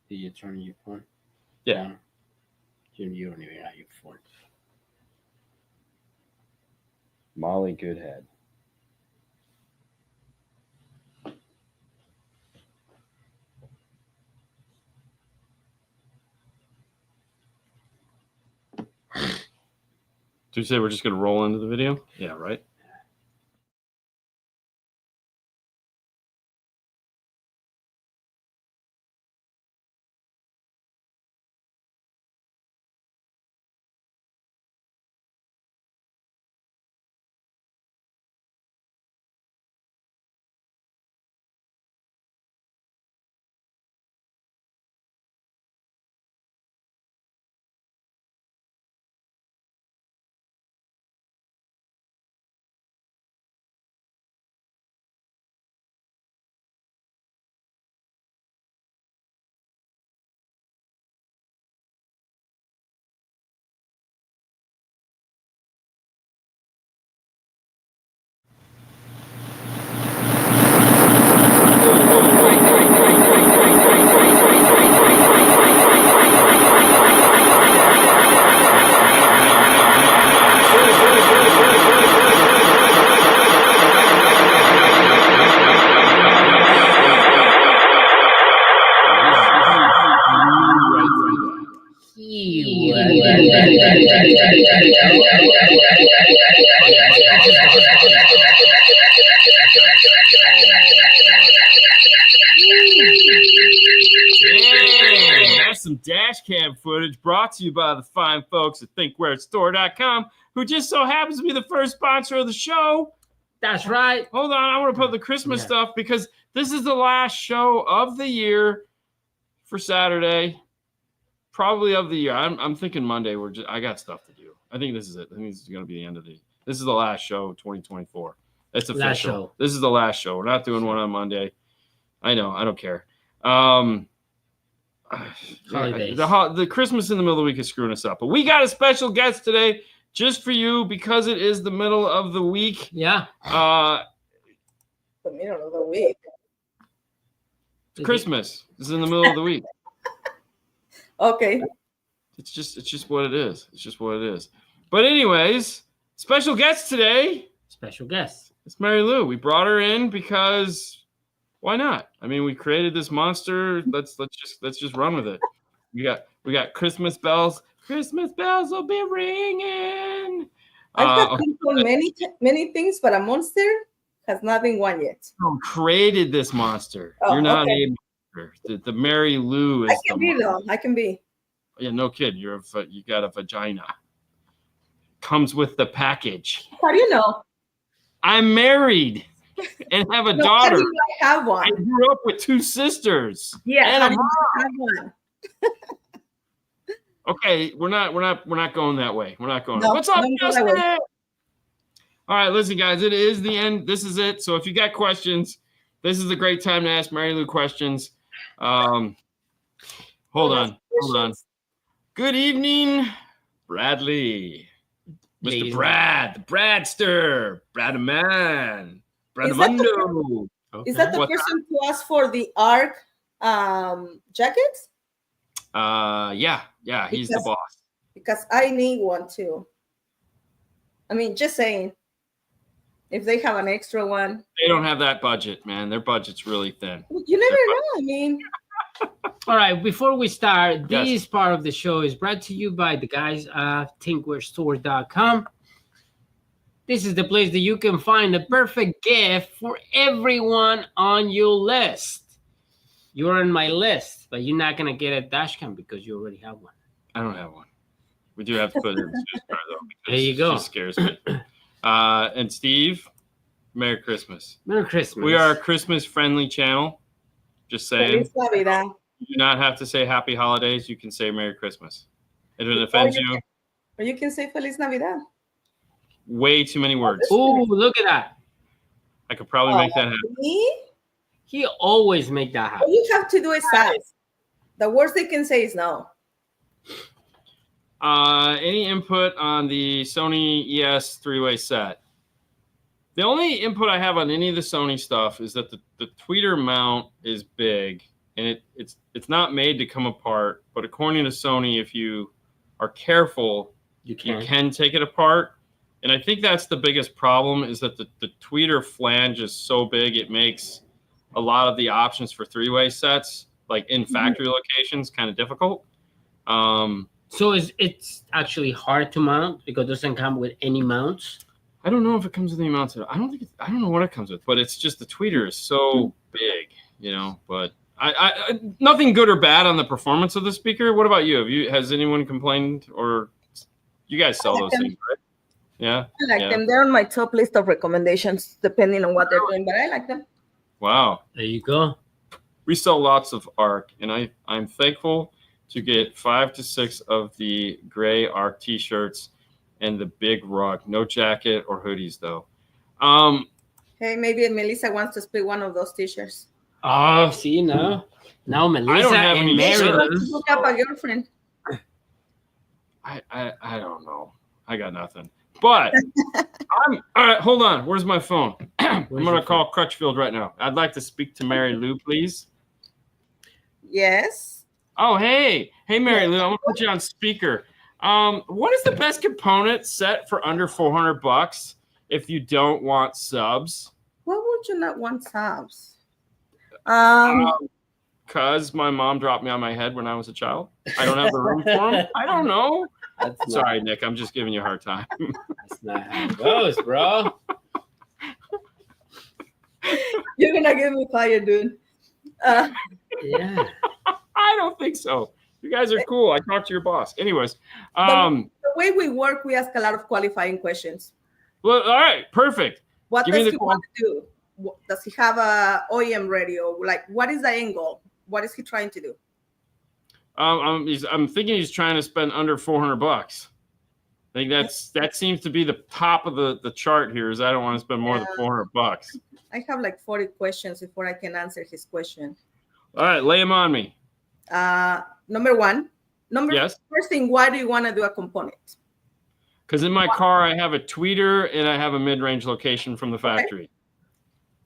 Did you turn your phone? Yeah. You don't even have your phone. Molly Goodhead. Did you say we're just going to roll into the video? Yeah, right? Some dash cam footage brought to you by the fine folks at thinkwarestore.com, who just so happens to be the first sponsor of the show. That's right. Hold on, I want to put the Christmas stuff because this is the last show of the year for Saturday, probably of the year. I'm thinking Monday. I got stuff to do. I think this is it. I think this is going to be the end of this is the last show of 2024. It's official. Last show. This is the last show. We're not doing one on Monday. I know. I don't care. The Christmas in the middle of the week is screwing us up, but we got a special guest today just for you because it is the middle of the week. Yeah. The middle of the week. It's Christmas. It's in the middle of the week. Okay. It's just what it is. It's just what it is. But anyways, special guest today. Special guest. It's Mary Lou. We brought her in because why not? I mean, we created this monster. Let's just run with it. We got Christmas bells. Christmas bells will be ringing. I've got many things, but a monster has not been one yet. You created this monster. Oh, you're not okay. a monster. The Mary Lou is. I can be though. I can be. Yeah, no kid. You got a vagina. Comes with the package. How do you know? I'm married. And have a daughter. I have one. I grew up with two sisters. Yeah, and I a have one. Okay, we're not going that way. We're not going. No, What's up, Justin? All right, listen, guys. It is the end. This is it. So if you got questions, this is a great time to ask Mary Lou questions. Hold on. Good evening, Bradley. Mr. Brad, the Bradster, Bradaman. Bradamundo. Is that the person who asked for the ARC jackets? Yeah, he's the boss. Because I need one too. I mean, just saying. If they have an extra one. They don't have that budget, man. Their budget's really thin. You never know. I mean. All right, before we start, this part of the show is brought to you by the guys at thinkwarestore.com. This is the place that you can find the perfect gift for everyone on your list. You're on my list, but you're not going to get a dash cam because you already have one. I don't have one. We do have to put it in the Swiss car, though. There you go. It just scares me. And Steve, Merry Christmas. Merry Christmas. We are a Christmas-friendly channel. Just saying. You do not have to say Happy Holidays. You can say Merry Christmas. If it offends you. Or you can say Feliz Navidad. Way too many words. Oh, look at that. I could probably make that happen. Me? He always make that happen. All you have to do is size. The worst they can say is no. Any input on the Sony ES three-way set? The only input I have on any of the Sony stuff is that the tweeter mount is big and it's not made to come apart. But according to Sony, if you are careful, you can take it apart. And I think that's the biggest problem is that the tweeter flange is so big it makes a lot of the options for three-way sets, like in factory locations, kind of difficult. So it's actually hard to mount because it doesn't come with any mounts? I don't know if it comes with any mounts. I don't know what it comes with, but it's just the tweeter is so big, you know. But I nothing good or bad on the performance of the speaker. What about you? Has anyone complained, or you guys sell those things, right? Yeah, I like them. They're on my top list of recommendations, depending on what they're doing. But I like them. Wow, there you go. We sell lots of ARC, and I'm thankful to get 5 to 6 of the gray ARC T-shirts and the big rug. No jacket or hoodies though. Hey, maybe Melissa wants to split one of those T-shirts. Oh, see now Melissa I don't have any Mary shirts. Look up a girlfriend. I don't know. I got nothing. But all right. Hold on. Where's my phone? I'm gonna call Crutchfield right now. I'd like to speak to Mary Lou, please. Yes. Oh, hey, Mary Lou. I'm gonna put you on speaker. What is the best component set for under $400 if you don't want subs? Why would you not want subs? Because my mom dropped me on my head when I was a child. I don't have the room for them. I don't know. Sorry, Nick. I'm just giving you a hard time. That's not how it goes, bro. You're gonna give me fire, dude. Yeah. I don't think so. You guys are cool. I talked to your boss. Anyways, the way we work, we ask a lot of qualifying questions. Well, all right, perfect. What does he want to do? Does he have a OEM radio? Like, what is the angle? What is he trying to do? I'm thinking he's trying to spend under $400. I think that seems to be the top of the chart here. Is I don't want to spend more than $400. I have like 40 questions before I can answer his question. All right, lay him on me. Number one. Yes. First thing, why do you want to do a component? Because in my car, I have a tweeter and I have a mid-range location from the factory.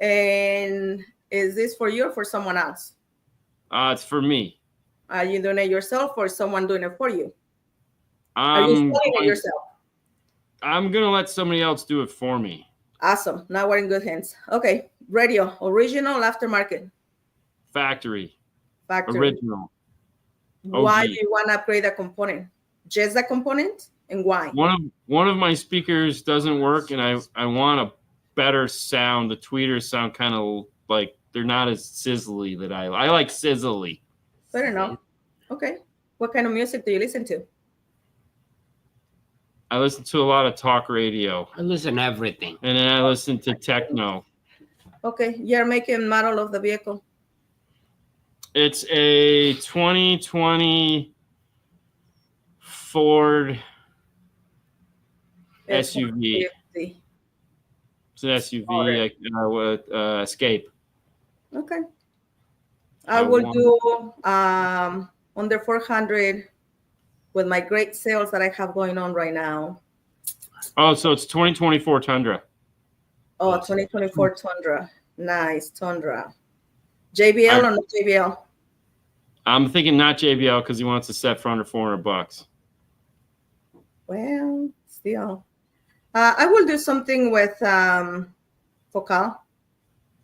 Okay. And is this for you or for someone else? It's for me. Are you doing it yourself or someone doing it for you? Are you selling it yourself? I'm going to let somebody else do it for me. Awesome. Now we're in good hands. Okay. Radio, original, aftermarket? Factory. Original. Why do you want to upgrade a component? Just a component, and why? One of my speakers doesn't work, and I want a better sound. The tweeters sound kind of like they're not as sizzly that I like sizzly. Fair enough. Okay. What kind of music do you listen to? I listen to a lot of talk radio. I listen to everything. And then I listen to techno. Okay. Year, make, and model of the vehicle. It's a 2020 Ford SUV. It's an SUV, Escape. Okay. I will do under 400 with my great sales that I have going on right now. Oh, so it's 2024 Tundra. Oh, 2024 Tundra. Nice, Tundra. JBL or no JBL? I'm thinking not JBL because he wants a set for under $400. Well, still. I will do something with Focal.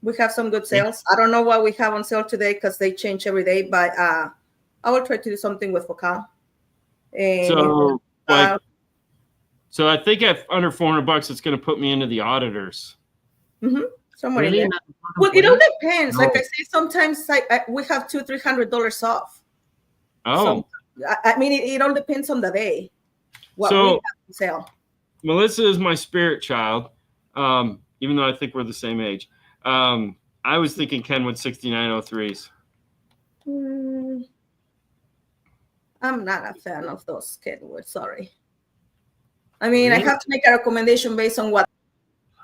We have some good sales. I don't know what we have on sale today because they change every day, but I will try to do something with Focal. And, so I think at under $400, it's going to put me into the auditors. Mm-hmm. Somewhere in there. Well, it all depends. Like I say, sometimes we have $200-300 off. Oh, so, I mean, it all depends on the day. What we have to sell. Melissa is my spirit child, even though I think we're the same age. I was thinking Kenwood 6903s. I'm not a fan of those Kenwood. Sorry. I mean, I have to make a recommendation based on what.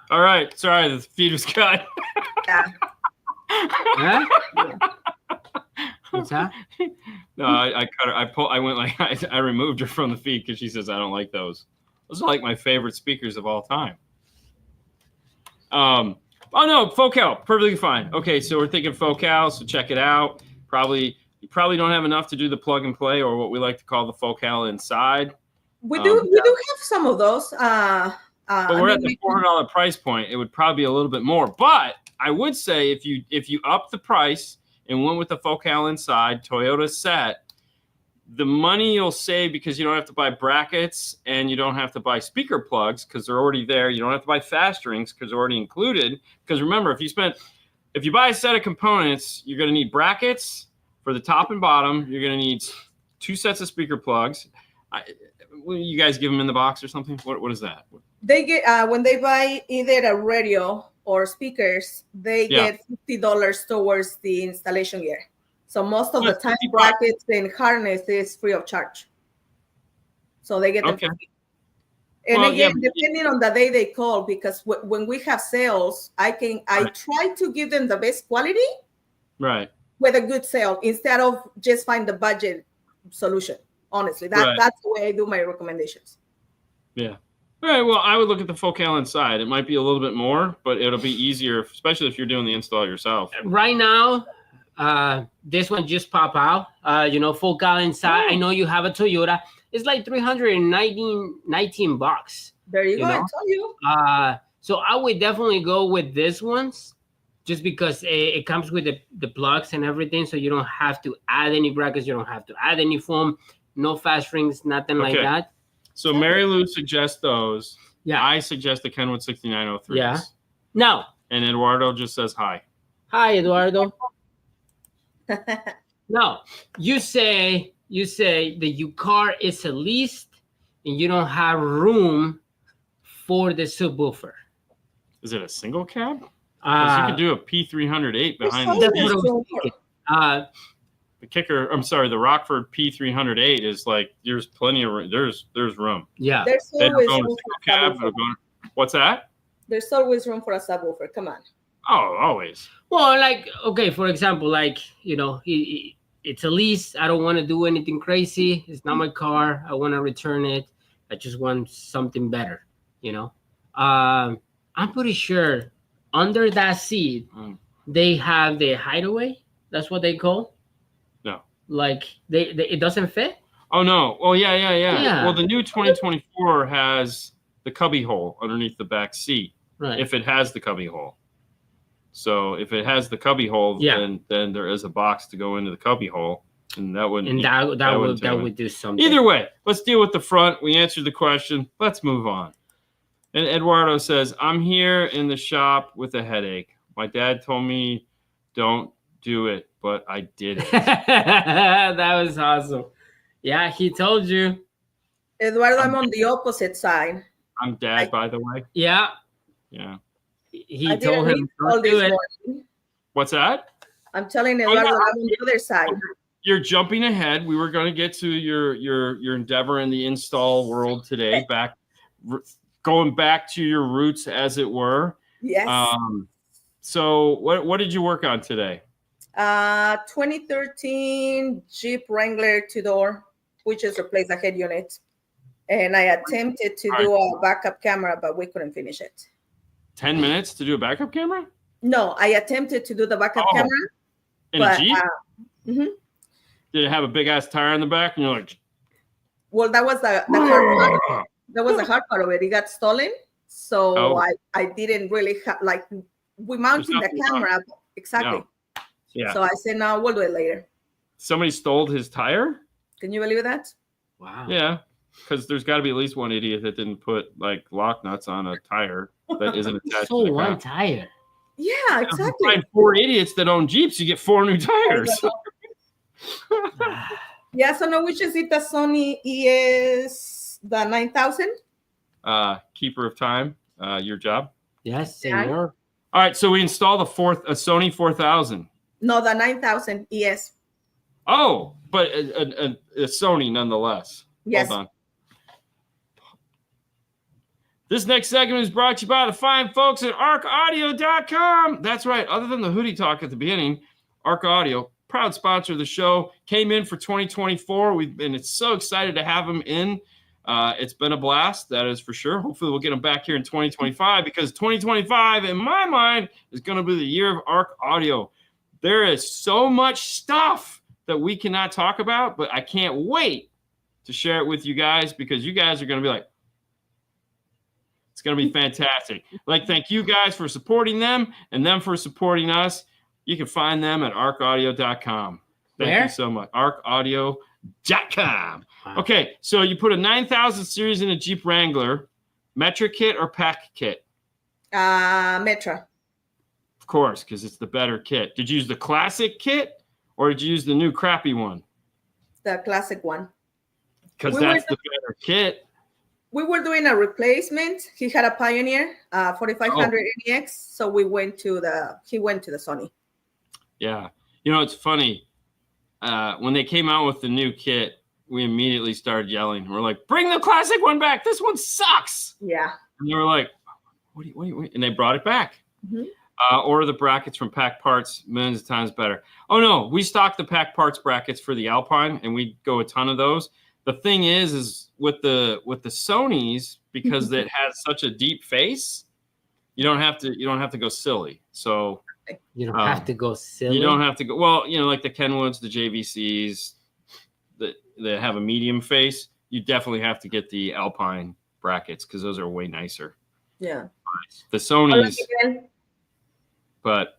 All right. Sorry, the feed was cut. Yeah. Huh? What's that? No, I cut her. I went like I removed her from the feed because she says I don't like those. Those are like my favorite speakers of all time. Oh no, Focal, perfectly fine. Okay, so we're thinking Focal, so check it out. You probably don't have enough to do the plug and play, or what we like to call the focal inside. We do have some of those. But we're at the $400 price point. It would probably be a little bit more. But I would say if you up the price and went with the focal inside Toyota set, the money you'll save because you don't have to buy brackets and you don't have to buy speaker plugs because they're already there. You don't have to buy fast rings because they're already included. Because remember, if you buy a set of components, you're going to need brackets for the top and bottom. You're going to need 2 sets of speaker plugs. You guys give them in the box or something? What is that? They get when they buy either a radio or speakers, they get $50 towards the installation gear. So most of the time, brackets and harness is free of charge. So they get them. Okay. And again, depending on the day they call, because when we have sales, I try to give them the best quality, right, with a good sale instead of just find the budget solution. Honestly, that's the way I do my recommendations. Yeah. All right. Well, I would look at the focal inside. It might be a little bit more, but it'll be easier, especially if you're doing the install yourself. Right now, this one just pop out. Focal inside. I know you have a Toyota. It's like $319. There you go. I told you. So I would definitely go with this ones, just because it comes with the plugs and everything, so you don't have to add any brackets. You don't have to add any foam. No fast rings, nothing like that. So Mary Lou suggests those. Yeah. I suggest the Kenwood 6903s. Yeah. No. And Eduardo just says hi. Hi, Eduardo. No. You say that your car is a lease and you don't have room for the subwoofer. Is it a single cab? Because you could do a P308 behind the seat. The kicker, I'm sorry, the Rockford P308 is like, there's plenty of room. There's room. Yeah. There's always room for a subwoofer. What's that? There's always room for a subwoofer. Come on. Oh, always. Well, for example, it's a lease. I don't want to do anything crazy. It's not my car. I want to return it. I just want something better, I'm pretty sure under that seat, they have the hideaway. That's what they call. No. It doesn't fit? Oh, no. Oh, yeah. Well, the new 2024 has the cubby hole underneath the back seat. Right. If it has the cubby hole. So if it has the cubby hole, then there is a box to go into the cubby hole. And that wouldn't. And that would do something. Either way, let's deal with the front. We answered the question. Let's move on. And Eduardo says, I'm here in the shop with a headache. My dad told me don't do it, but I did it. That was awesome. Yeah, he told you. Eduardo, I'm on the opposite side. I'm dad, by the way. Yeah. Yeah. He told him don't do it. What's that? I'm telling Eduardo I'm on the other side. You're jumping ahead. We were going to get to your endeavor in the install world today, going back to your roots, as it were. Yes. So what did you work on today? 2013 Jeep Wrangler 2-door, which is replace a head unit. And I attempted to do a backup camera, but we couldn't finish it. 10 minutes to do a backup camera? No, I attempted to do the backup camera. In a Jeep? Did it have a big ass tire on the back? And you're like, well, that was the hard part. That was the hard part of it. It got stolen. So I didn't really we mounted the camera. Exactly. No. Yeah. So I said, no, we'll do it later. Somebody stole his tire? Can you believe that? Wow. Yeah. Because there's got to be at least one idiot that didn't put lock nuts on a tire that isn't attached to the one ground. tire. Yeah, exactly. You find 4 idiots that own Jeeps, you get 4 new tires. Yeah, so now which is it? The Sony ES, the 9000? Keeper of time, your job. Yes, senor. All right, so we installed a Sony 4000. No, the 9000 ES. Oh, but a Sony nonetheless. Yes. Hold on. This next segment is brought to you by the fine folks at arcaudio.com. That's right. Other than the hoodie talk at the beginning, Arc Audio, proud sponsor of the show, came in for 2024. It's so excited to have them in. It's been a blast, that is for sure. Hopefully we'll get them back here in 2025 because 2025, in my mind, is going to be the year of Arc Audio. There is so much stuff that we cannot talk about, but I can't wait to share it with you guys because you guys are going to be like, it's going to be fantastic. Like, thank you guys for supporting them and them for supporting us. You can find them at arcaudio.com. Thank you so much. arcaudio.com. Wow. Okay, so you put a 9000 series in a Jeep Wrangler, Metra kit or pack kit? Metra. Of course, because it's the better kit. Did you use the classic kit or did you use the new crappy one? The classic one. Because that's the better kit. We were doing a replacement. He had a Pioneer 4500 NEX, so he went to the Sony. Yeah. You know, it's funny. When they came out with the new kit, we immediately started yelling. We're like, bring the classic one back. This one sucks. Yeah. And they were like, what? And they brought it back. Mm-hmm. Order the brackets from Pack Parts, millions of times better. Oh, no. We stock the Pack Parts brackets for the Alpine, and we go a ton of those. The thing is with the Sonys, because it has such a deep face, you don't have to go silly. So you don't have to go silly. You don't have to go like the Kenwoods, the JVCs that have a medium face. You definitely have to get the Alpine brackets because those are way nicer. Yeah. The Sonys, but.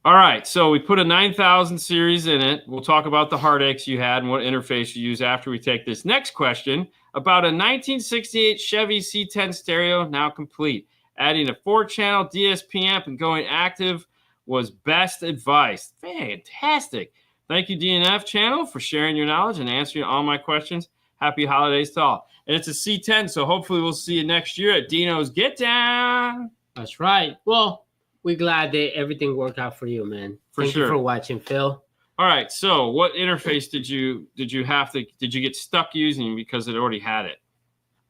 All right, so we put a 9000 series in it. We'll talk about the heartaches you had and what interface you use after we take this next question about a 1968 Chevy C10 stereo, now complete. Adding a 4-channel DSP amp and going active was best advice. Fantastic. Thank you, DNF channel, for sharing your knowledge and answering all my questions. Happy holidays to all. And it's a C10, so hopefully we'll see you next year at Dino's Get Down. That's right. Well, we're glad that everything worked out for you, man. Thank you for watching, Phil. All right. So what interface did you get stuck using because it already had it?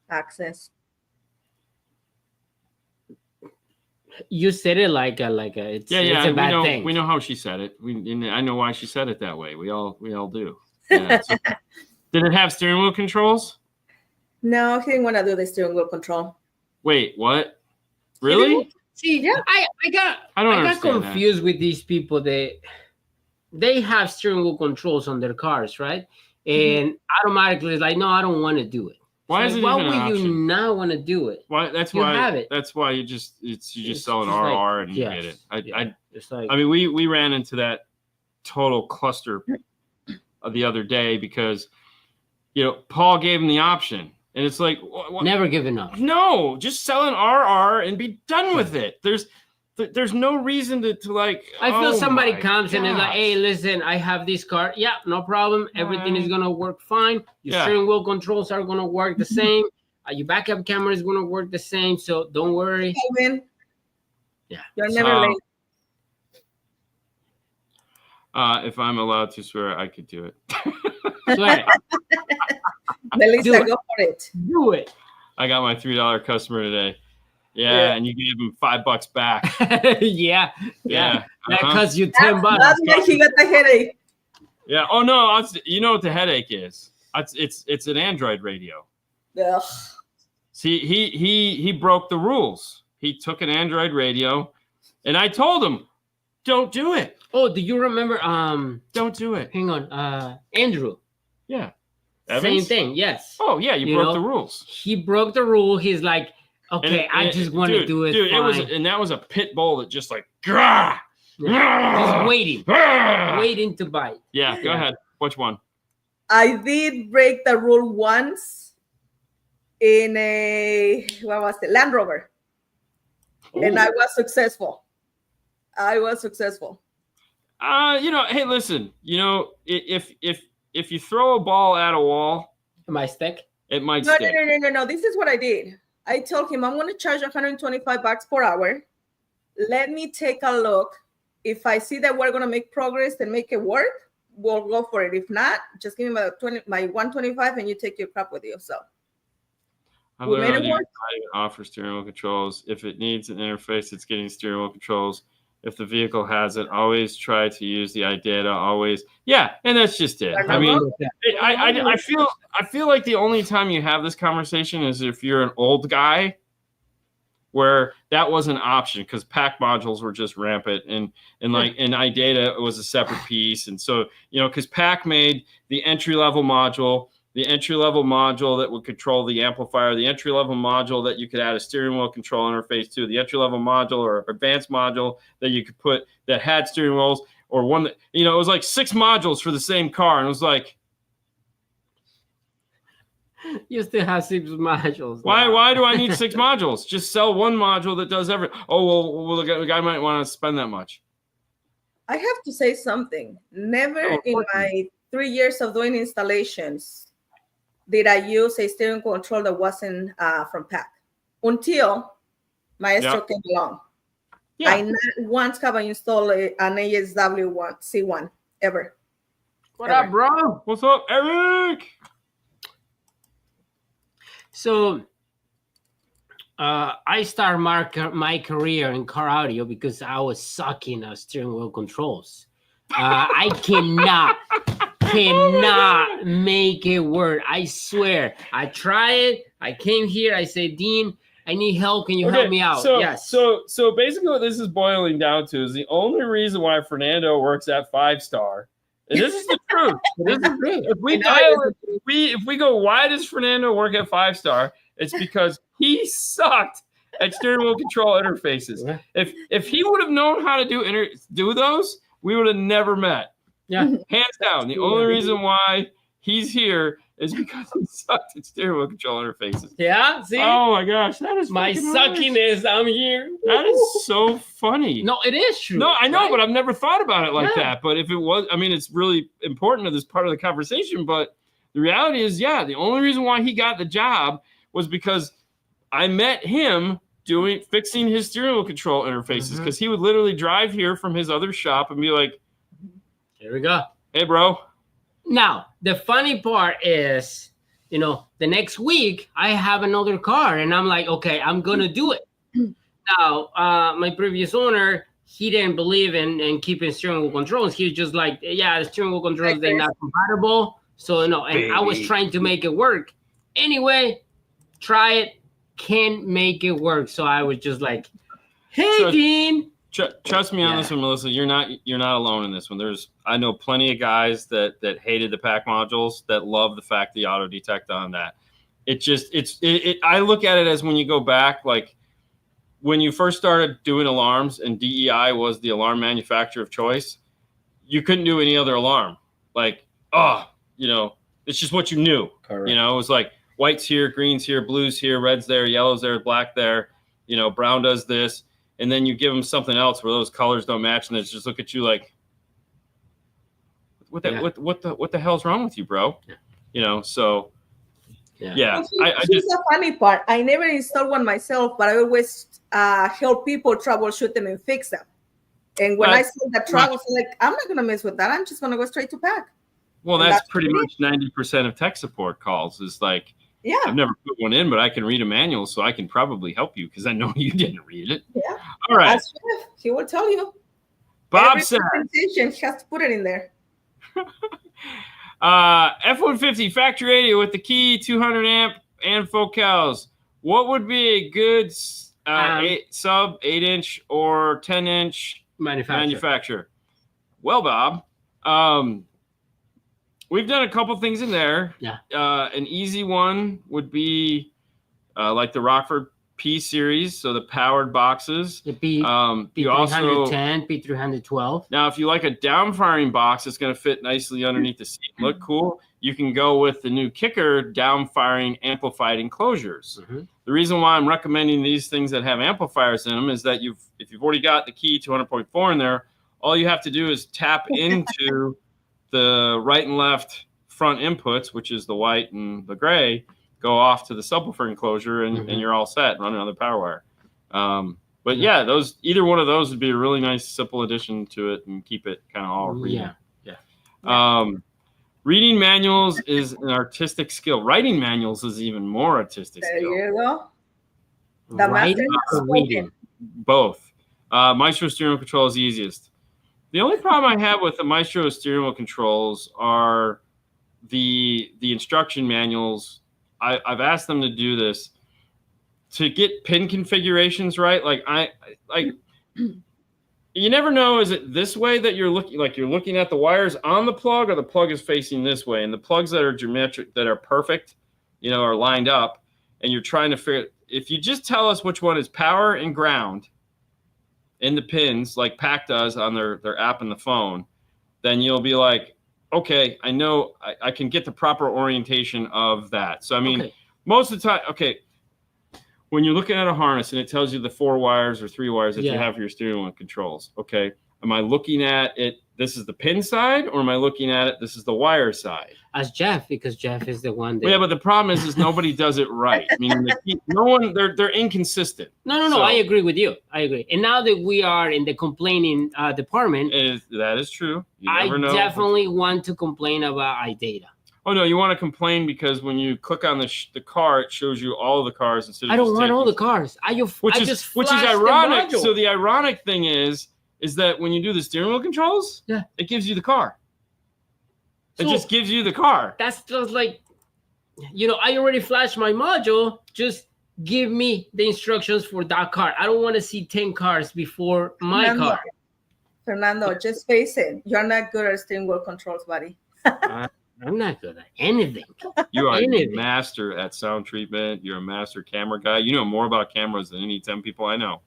Access. You said it like it's a bad thing. We know how she said it. I know why she said it that way. We all do. Yeah, so. Did it have steering wheel controls? No, he didn't want to do the steering wheel control. Wait, what? Really? See, yeah. I got confused with these people. They have steering wheel controls on their cars, right? And automatically it's like, no, I don't want to do it. Why is it even an option? Why would you not want to do it? Why? That's you why. Have it. That's why you just sell an RR and you get it. It's like, I mean, we ran into that total cluster the other day because Paul gave him the option. And it's like, what? Never giving up. No, just sell an RR and be done with it. There's no reason to like. I feel somebody comes and is like, hey, listen, I have this car. Yeah, no problem. Everything is going to work fine. Your steering wheel controls are going to work the same. Your backup camera is going to work the same. So don't worry. Yeah. You're never late. If I'm allowed to swear, I could do it. Swear. Melissa, go for it. Do it. I got my $3 customer today. Yeah, and you gave him $5 back. Yeah. That costs you $10. That's why he got the headache. Yeah. Oh no, you know what the headache is? It's an Android radio. Ugh. See, he broke the rules. He took an Android radio, and I told him, don't do it. Oh, do you remember? Don't do it. Hang on, Andrew. Yeah. Evans? Same thing. Yes. Oh yeah, you broke the rules. He broke the rule. He's like, okay, I just want to do it. Dude, fine. that was a pit bull that just like, grah, just waiting to bite. Yeah, go ahead. Which one? I did break the rule once in a Land Rover, and I was successful. Hey, listen, if you throw a ball at a wall, it might stick. It might stick. No. This is what I did. I told him I'm going to charge $125 per hour. Let me take a look. If I see that we're going to make progress and make it work, we'll go for it. If not, just give me my $125 and you take your crap with you. So we made it work. Offer steering wheel controls. If it needs an interface, it's getting steering wheel controls. If the vehicle has it, always try to use the iData. Always, and that's just it. I mean, I feel like the only time you have this conversation is if you're an old guy where that was an option because pack modules were just rampant, and iData was a separate piece. And so, because pack made the entry-level module that would control the amplifier, the entry-level module that you could add a steering wheel control interface to, the entry-level module or advanced module that you could put that had steering wheels, or one that, it was like 6 modules for the same car. And it was like, you still have 6 modules. Why do I need 6 modules? Just sell one module that does everything. Oh, well, the guy might want to spend that much. I have to say something. Never in my 3 years of doing installations did I use a steering control that wasn't from pack until Maestro came along. Yeah. I not once have installed an ASW C1 ever. What up, bro? What's up, Eric? So I started my career in car audio because I was sucking at steering wheel controls. I cannot make it work. I swear. I tried it. I came here. I said, Dean, I need help. Can you help me out? Yes. So basically what this is boiling down to is the only reason why Fernando works at 5-star. And this is the truth. If we go, why does Fernando work at 5-star? It's because he sucked at steering wheel control interfaces. If he would have known how to do those, we would have never met. Yeah, hands down. The only reason why he's here is because he sucked at steering wheel control interfaces. Yeah, see? Oh my gosh, that is my suckiness. I'm here. That is so funny. No, it is true. No, I know, right? but I've never thought about it like that. But if it was, I mean, it's really important to this part of the conversation. But the reality is, the only reason why he got the job was because I met him fixing his steering wheel control interfaces, because he would literally drive here from his other shop and be like, here we go. Hey, bro. Now, the funny part is, the next week I have another car and I'm like, okay, I'm going to do it. Now, my previous owner, he didn't believe in keeping steering wheel controls. He was just like, the steering wheel controls, they're not compatible. So, no, and I was trying to make it work. Anyway, try it. Can't make it work. So I was just like, hey, Dean. Trust me on this one, Melissa. You're not alone in this one. I know plenty of guys that hated the pack modules that love the fact the auto detect on that. I look at it as when you go back, like when you first started doing alarms and DEI was the alarm manufacturer of choice, you couldn't do any other alarm. Like, it's just what you knew. Correct. It was like white's here, green's here, blue's here, red's there, yellow's there, black there. Brown does this. And then you give them something else where those colors don't match, and they just look at you like, what the hell's wrong with you, bro? So I just the funny part. I never installed one myself, but I always help people troubleshoot them and fix them. And when I see the troubles, I'm like, I'm not gonna mess with that. I'm just gonna go straight to pack. Well, that's pretty much 90% of tech support calls is like, I've never put one in, but I can read a manual, so I can probably help you because I know you didn't read it. Yeah. All right. He will tell you. Bob said he has to put it in there. F-150 factory radio with the key, 200 amp and focals. What would be a good sub 8-inch or 10-inch manufacturer? Well, Bob, we've done a couple things in there. Yeah. An easy one would be like the Rockford P series, so the powered boxes. The P310, P312. Now, if you like a downfiring box that's going to fit nicely underneath the seat and look cool, you can go with the new Kicker downfiring amplified enclosures. The reason why I'm recommending these things that have amplifiers in them is that if you've already got the key 200.4 in there, all you have to do is tap into the right and left front inputs, which is the white and the gray, go off to the subwoofer enclosure, and you're all set. Run another power wire. But either one of those would be a really nice, simple addition to it and keep it kind of all reading. Reading manuals is an artistic skill. Writing manuals is even more artistic skill. There you go. Writing or reading? Both. Maestro steering wheel control is the easiest. The only problem I have with the Maestro steering wheel controls are the instruction manuals. I've asked them to do this. to get pin configurations right, like you never know, is it this way that you're looking at the wires on the plug, or the plug is facing this way? And the plugs that are geometric, that are perfect, are lined up, and you're trying to figure, if you just tell us which one is power and ground in the pins, like PAC does on their app in the phone, then you'll be like, okay, I know I can get the proper orientation of that. So, I mean, most of the time, when you're looking at a harness and it tells you the 4 wires or 3 wires that you have for your steering wheel controls, okay, am I looking at it, this is the pin side, or am I looking at it, this is the wire side? As Jeff, because Jeff is the one that... Well, yeah, but the problem is nobody does it right. I mean, they're inconsistent. No, I agree with you. I agree. And now that we are in the complaining department... That is true. I definitely want to complain about iData. Oh, no, you want to complain because when you click on the car, it shows you all of the cars instead of... I don't want all the cars. Which is ironic. So the ironic thing is that when you do the steering wheel controls, it gives you the car. It just gives you the car. That's just like, I already flashed my module. Just give me the instructions for that car. I don't want to see 10 cars before my car. Fernando, just face it. You're not good at steering wheel controls, buddy. I'm not good at anything. You are a master at sound treatment. You're a master camera guy. You know more about cameras than any 10 people I know.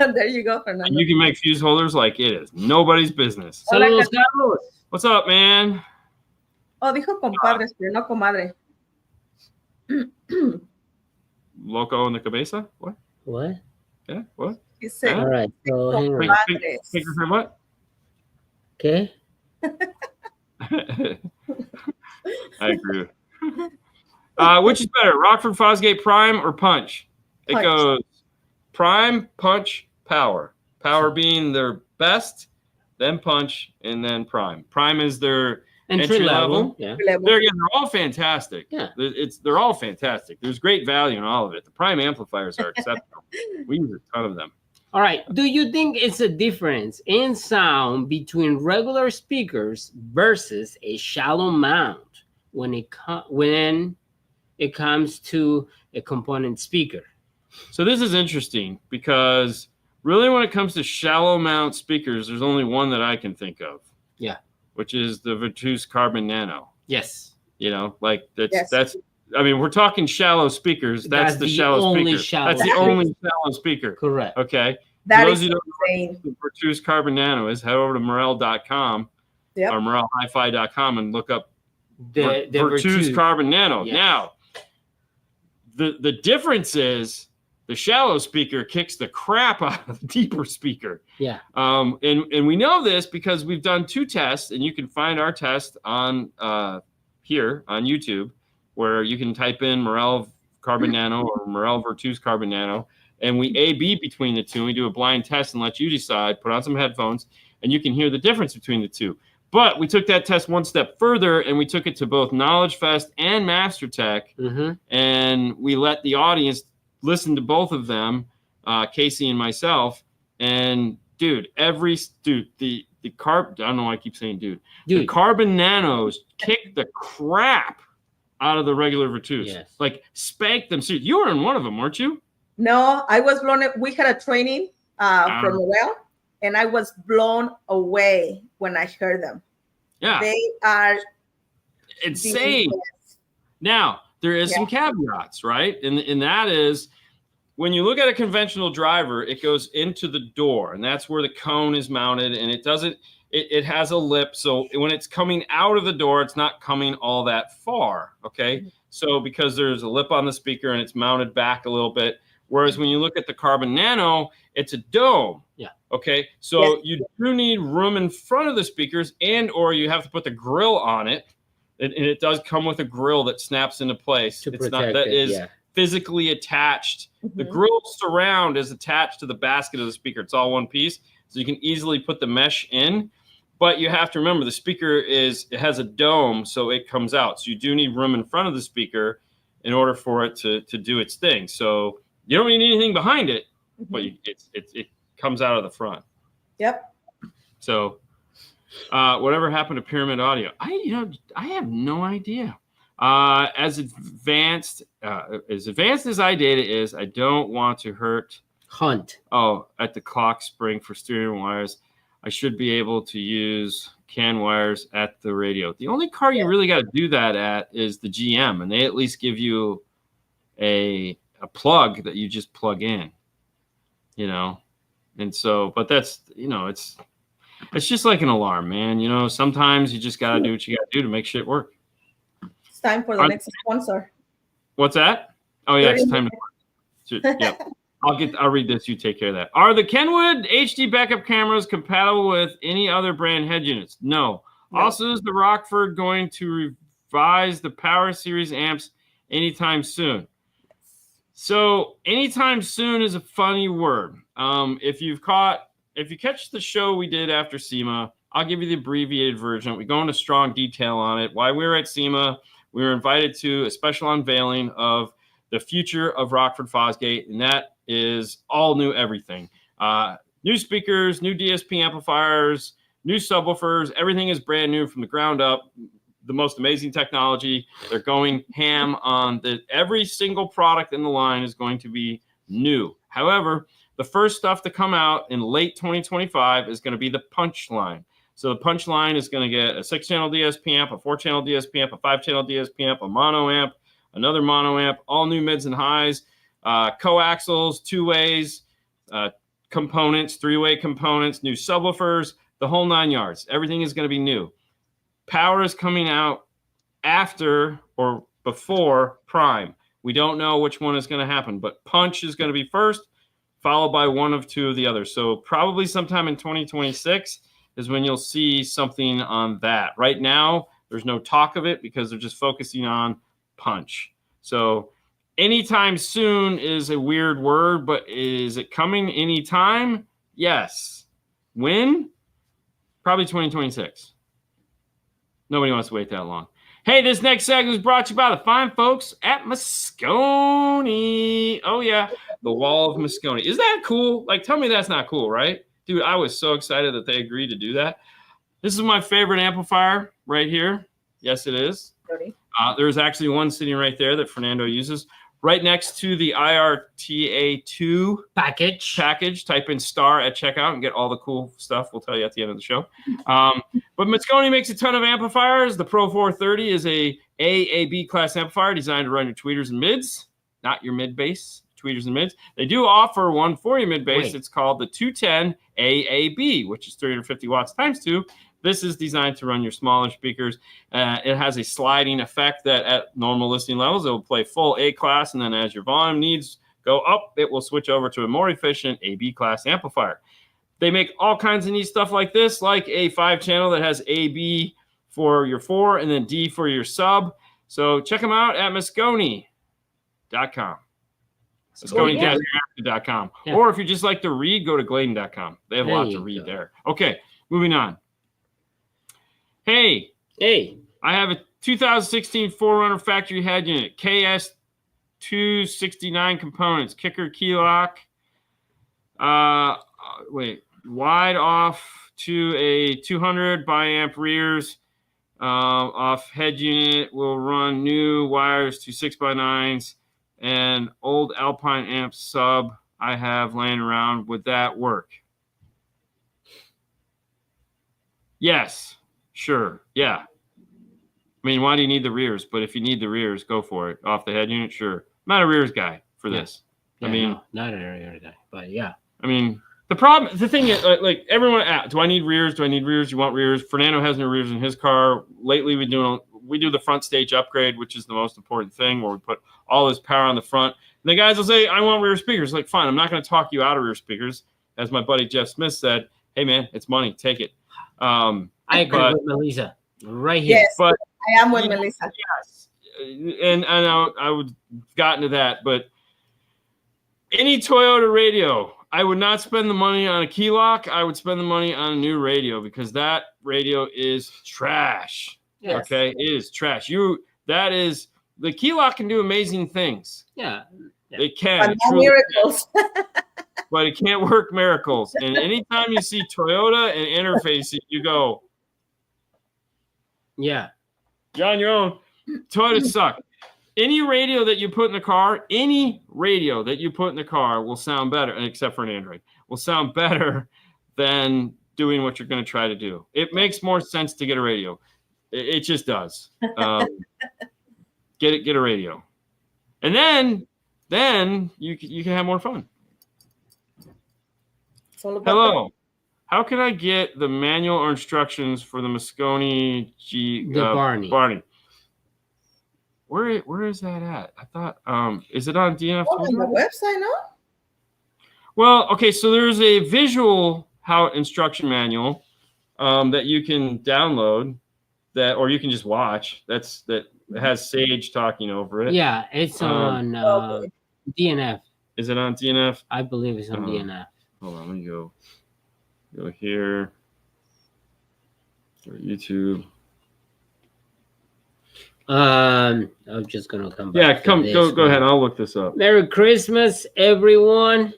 There you go, Fernando. And you can make fuse holders like it is nobody's business. Saludos, Carlos. What's up, man? Oh, dijo compadre, pero no comadre. Loco in the cabeza? What? Yeah, what? He said, all right, so hang on. Figure for what? Okay. I agree. Which is better, Rockford Fosgate Prime or Punch? It goes Prime, Punch, Power. Power being their best, then Punch, and then Prime. Prime is their entry level. Yeah. They're all fantastic. Yeah. They're all fantastic. There's great value in all of it. The Prime amplifiers are exceptional. We use a ton of them. All right. Do you think it's a difference in sound between regular speakers versus a shallow mount when it comes to a component speaker? So this is interesting because really when it comes to shallow mount speakers, there's only one that I can think of. Yeah. Which is the Virtus Carbon Nano. Yes. That's I mean, we're talking shallow speakers. That's the shallow speaker. That's the only shallow speaker. Correct. Okay. That is insane. The Virtus Carbon Nano is, head over to Morel.com or MorelHiFi.com and look up the Virtus Carbon Nano. Yes. Now, the difference is the shallow speaker kicks the crap out of the deeper speaker. Yeah. And we know this because we've done 2 tests, and you can find our test on here on YouTube, where you can type in Morel Carbon Nano or Morel Virtus Carbon Nano, and we A/B between the 2. And we do a blind test and let you decide. Put on some headphones, and you can hear the difference between the 2. But we took that test one step further, and we took it to both Knowledge Fest and Master Tech, and we let the audience listen to both of them, Casey and myself. And dude, the I don't know why I keep saying dude. The Carbon Nanos kick the crap out of the regular Virtus. Yes. Like spank them. So you were in one of them, weren't you? No, I was blown. We had a training from Morel, and I was blown away when I heard them. Yeah, they are insane. Now there is some caveats, right? And that is, when you look at a conventional driver, it goes into the door, and that's where the cone is mounted, and it has a lip. So when it's coming out of the door, it's not coming all that far. Okay. So because there's a lip on the speaker and it's mounted back a little bit. Whereas when you look at the Carbon Nano, it's a dome. Yeah. Okay. So you do need room in front of the speakers, or you have to put the grill on it. And it does come with a grill that snaps into place. It's physically attached. The grill surround is attached to the basket of the speaker. It's all one piece. So you can easily put the mesh in. But you have to remember, the speaker it has a dome, so it comes out. So you do need room in front of the speaker in order for it to do its thing. So you don't need anything behind it, but it comes out of the front. Yep. So whatever happened to Pyramid Audio? I have no idea. As advanced as iData is, I don't want to hurt. Hunt. Oh, at the clock spring for steering wires, I should be able to use CAN wires at the radio. The only car you really got to do that at is the GM, and they at least give you a plug that you just plug in, you know. And so, but that's, you know, it's just like an alarm, man. You know, sometimes you just got to do what you got to do to make shit work. It's time for the next sponsor. What's that? Oh yeah, it's time to. Yeah, I'll read this. You take care of that. Are the Kenwood HD backup cameras compatible with any other brand head units? No. Also, is the Rockford going to revise the Power Series amps anytime soon? So anytime soon is a funny word. If you catch the show we did after SEMA, I'll give you the abbreviated version. We go into strong detail on it. While we were at SEMA, we were invited to a special unveiling of the future of Rockford Fosgate, and that is all new everything. New speakers, new DSP amplifiers, new subwoofers. Everything is brand new from the ground up. The most amazing technology. They're going ham on every single product in the line is going to be new. However, the first stuff to come out in late 2025 is going to be the punch line. So the punch line is going to get a 6-channel DSP amp, a 4-channel DSP amp, a 5-channel DSP amp, a mono amp, another mono amp, all new mids and highs, coaxials, two-ways, components, 3-way components, new subwoofers, the whole 9 yards. Everything is going to be new. Power is coming out after or before Prime. We don't know which one is going to happen, but Punch is going to be first, followed by one of two of the others. So probably sometime in 2026 is when you'll see something on that. Right now, there's no talk of it because they're just focusing on Punch. So anytime soon is a weird word, but is it coming anytime? Yes. When? Probably 2026. Nobody wants to wait that long. Hey, this next segment is brought to you by the fine folks at Mosconi. Oh, yeah, the wall of Mosconi. Is that cool? Like, tell me that's not cool, right? Dude, I was so excited that they agreed to do that. This is my favorite amplifier right here. Yes, it is. There's actually one sitting right there that Fernando uses. Right next to the IRTA2 package. Type in star at checkout and get all the cool stuff. We'll tell you at the end of the show. But Mosconi makes a ton of amplifiers. The Pro 430 is a AAB class amplifier designed to run your tweeters and mids, not your mid bass, tweeters and mids. They do offer one for your mid bass. It's called the 210 AAB, which is 350 watts times 2. This is designed to run your smaller speakers. It has a sliding effect that at normal listening levels, it will play full A class. And then as your volume needs go up, it will switch over to a more efficient AB class amplifier. They make all kinds of neat stuff like this, like a 5-channel that has AB for your 4 and then D for your sub. So check them out at Mosconi.com. Mosconi-America.com. Yeah. Or if you just like to read, go to Gladen.com. They have a lot to read there. Okay, moving on. Hey, I have a 2016 4Runner factory head unit, KS269 components, kicker, key lock, wide off to a 200 biamp rears, off head unit, will run new wires to 6x9s, and old Alpine amp sub I have laying around. Would that work? Yes. Sure. Yeah. I mean, why do you need the rears? But if you need the rears, go for it. Off the head unit, sure. I'm not a rears guy for this. Yeah, I mean, no, not a rear guy, but yeah. I mean, the thing is, like everyone, do I need rears? Do I need rears? You want rears? Fernando has no rears in his car. Lately, we do the front stage upgrade, which is the most important thing, where we put all this power on the front. And the guys will say, I want rear speakers. Like, fine, I'm not going to talk you out of rear speakers. As my buddy Jeff Smith said, hey, man, it's money. Take it. I agree with Melissa right here. Yes, but I am with Melissa. Yes, and I would have gotten to that, but any Toyota radio, I would not spend the money on a key lock. I would spend the money on a new radio because that radio is trash. Yes. Okay, it is trash. The key lock can do amazing things. Yeah. It can. But miracles. But it can't work miracles. And anytime you see Toyota and interface it, you go, yeah, you're on your own. Toyotas suck. Any radio that you put in the car, will sound better, except for an Android, will sound better than doing what you're going to try to do. It makes more sense to get a radio. It just does. Get a radio, and then you can have more fun. Hello. How can I get the manual or instructions for the Mosconi Barney? Where is that at? I thought, is it on DNF? On the website, no? Well, okay, so there's a visual instruction manual that you can download or you can just watch. That has Sage talking over it. Yeah, it's on DNF. Is it on DNF? I believe it's on DNF. Hold on, let me go here. Go to YouTube. I'm just gonna come back. Yeah, go ahead. I'll look this up. Merry Christmas, everyone.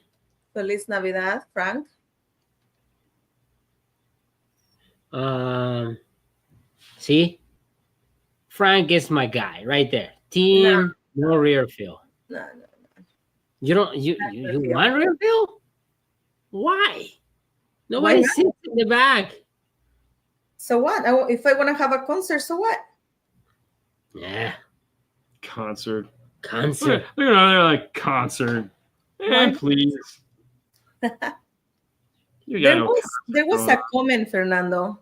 Feliz Navidad, Frank. See, Frank is my guy right there. Team, no rear fill. No. You don't. You want rear fill? Why? Nobody sits in the back. So what? If I want to have a concert, so what? Yeah. Concert. Concert. Look at they're like concert. And please. There was a comment, Fernando.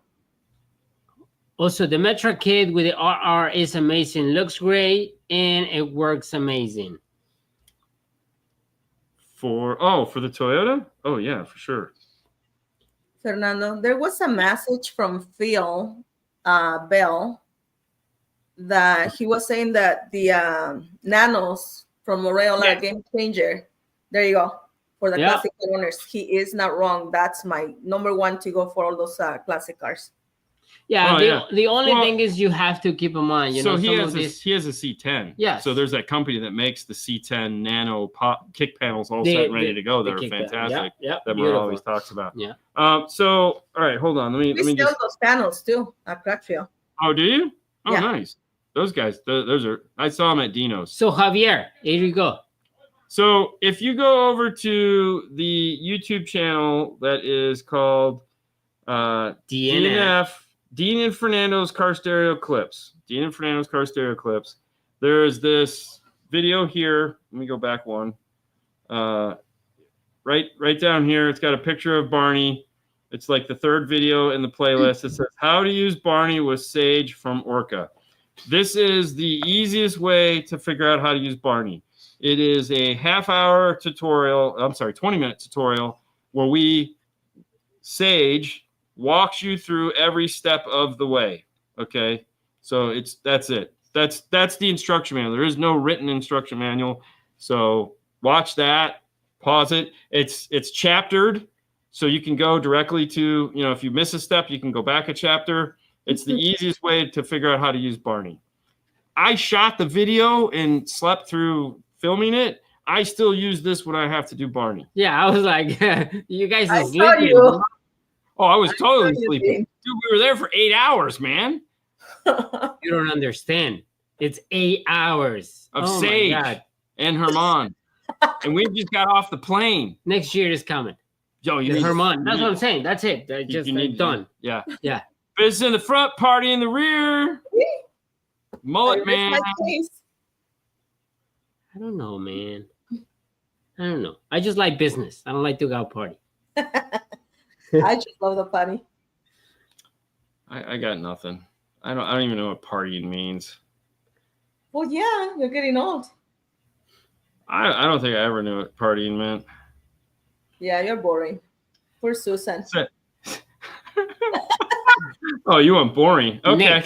Also, the Metra kit with the RR is amazing. Looks great and it works amazing. For the Toyota? Oh yeah, for sure. Fernando, there was a message from Phil Bell that he was saying that the Nanos from Moreola are game changer. There you go. For the classic owners, he is not wrong. That's my number one to go for all those classic cars. Yeah, the only thing is you have to keep in mind. He has a C10. Yeah. So there's that company that makes the C10 Nano kick panels all set and ready to go. They're fantastic. That Murray always talks about. Yeah. So all right, hold on. Let me sell those panels too at Crackfield. Oh, do you? Oh, yeah. Nice. Those guys. Those are. I saw them at Dino's. So Javier, here you go. So if you go over to the YouTube channel that is called DNF. Dean and Fernando's car stereo clips. There's this video here. Let me go back one. Right down here. It's got a picture of Barney. It's like the third video in the playlist. It says how to use Barney with Sage from Orca. This is the easiest way to figure out how to use Barney. It is a 20-minute tutorial where Sage walks you through every step of the way. Okay, so that's it. That's the instruction manual. There is no written instruction manual. So watch that, pause it. It's chaptered, so you can go directly to, if you miss a step, you can go back a chapter. It's the easiest way to figure out how to use Barney. I shot the video and slept through filming it. I still use this when I have to do Barney. Yeah, I was like, you guys are sleeping. Oh, I was totally sleeping. Dude, we were there for 8 hours, man. You don't understand. It's 8 hours. Of Sage and Herman. And we just got off the plane. Next year is coming. Yo, Herman. That's what I'm saying. That's it. They're just done. Yeah. Yeah. Biz in the front, party in the rear. Mullet man. I don't know, man. I don't know. I just like business. I don't like to go out party. I just love the party. I got nothing. I don't even know what partying means. Well, yeah, you're getting old. I don't think I ever knew what partying meant. Yeah, you're boring. Poor Susan. Oh, you want boring? Okay.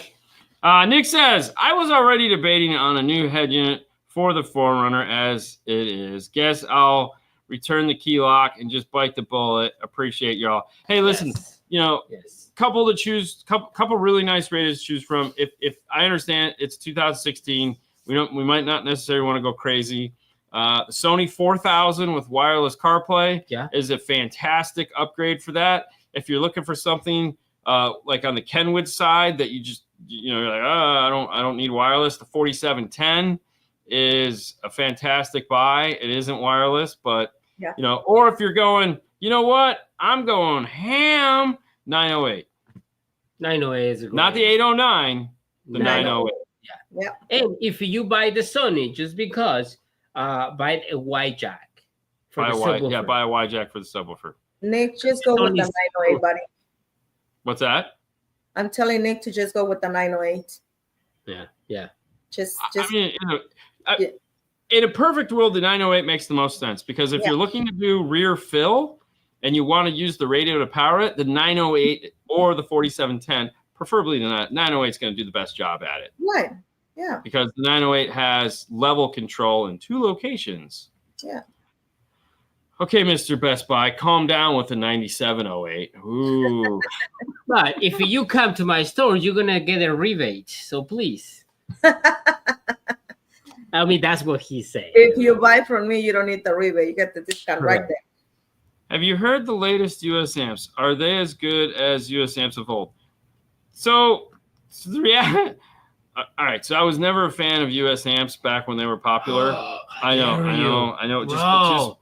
Nick says, I was already debating on a new head unit for the Forerunner as it is. Guess I'll return the key lock and just bite the bullet. Appreciate y'all. Hey, listen, couple really nice radios to choose from. If I understand it's 2016, we might not necessarily want to go crazy. The Sony 4000 with wireless CarPlay is a fantastic upgrade for that. If you're looking for something like on the Kenwood side that you're like, oh, I don't need wireless. The 4710 is a fantastic buy. It isn't wireless, but or if you're going, you know what? I'm going ham. 908. 908 is a great not the 809. The 908. Yeah. And if you buy the Sony, just because, buy a Y jack for the subwoofer. Buy a Y jack for the subwoofer. Nick, just go with the 908, buddy. What's that? I'm telling Nick to just go with the 908. Yeah. Just. I mean, in a perfect world, the 908 makes the most sense because if you're looking to do rear fill and you want to use the radio to power it, the 908 or the 4710, preferably the 908 is going to do the best job at it. Right. Yeah. Because the 908 has level control in 2 locations. Yeah. Okay, Mr. Best Buy, calm down with the 9708. Ooh. But if you come to my store, you're going to get a rebate. So please. I mean, that's what he's saying. If you buy from me, you don't need the rebate. You get the discount right there. Have you heard the latest US amps? Are they as good as US amps of old? So the reality. All right. So I was never a fan of US amps back when they were popular. I know.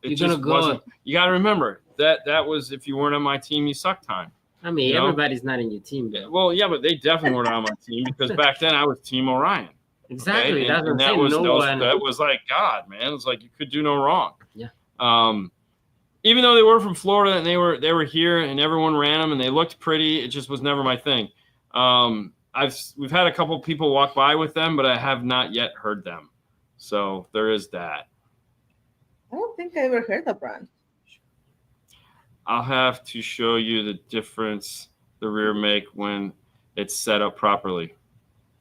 It just wasn't. You got to remember that was, if you weren't on my team, you sucked time. I mean, everybody's not in your team, though. Well, yeah, but they definitely weren't on my team because back then I was Team Orion. Exactly. Okay? And that was like God, man. It was like you could do no wrong. Yeah. Even though they were from Florida and they were here and everyone ran them and they looked pretty, it just was never my thing. We've had a couple people walk by with them, but I have not yet heard them. So there is that. I don't think I ever heard the brand. I'll have to show you the difference the rear make when it's set up properly.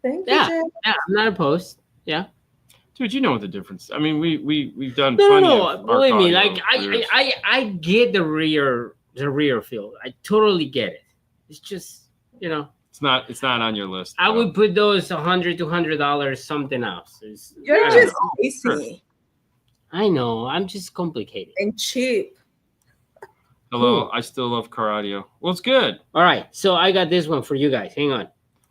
Thank you, Yeah, Jim. I'm not opposed. Yeah. Dude, you know what the difference. I mean, we've done No. Believe me, audio like careers. I get the rear field. I totally get it. It's just, It's not on your list. I would put those $100 to $200 something else. You're just easy I know. I'm just complicated. and cheap. Hello, Cool. I still love car audio. Well, it's good. All right, so I got this one for you guys. Hang on.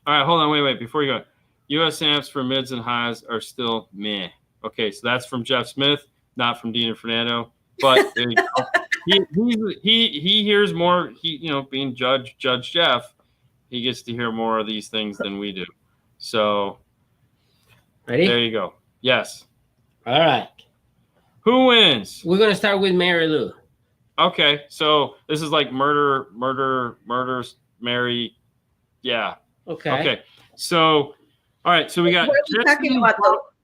All right, hold on, wait. Before you go, US amps for mids and highs are still meh. Okay, so that's from Jeff Smith, not from Dean and Fernando. But there you go. He hears more. Being Judge Jeff, he gets to hear more of these things than we do. So, Ready? there you go. Yes. All right. Who wins? We're gonna start with Mary Lou. Okay, so this is like murders, Mary. Yeah. Okay. So, all right. So we got. What are we talking about?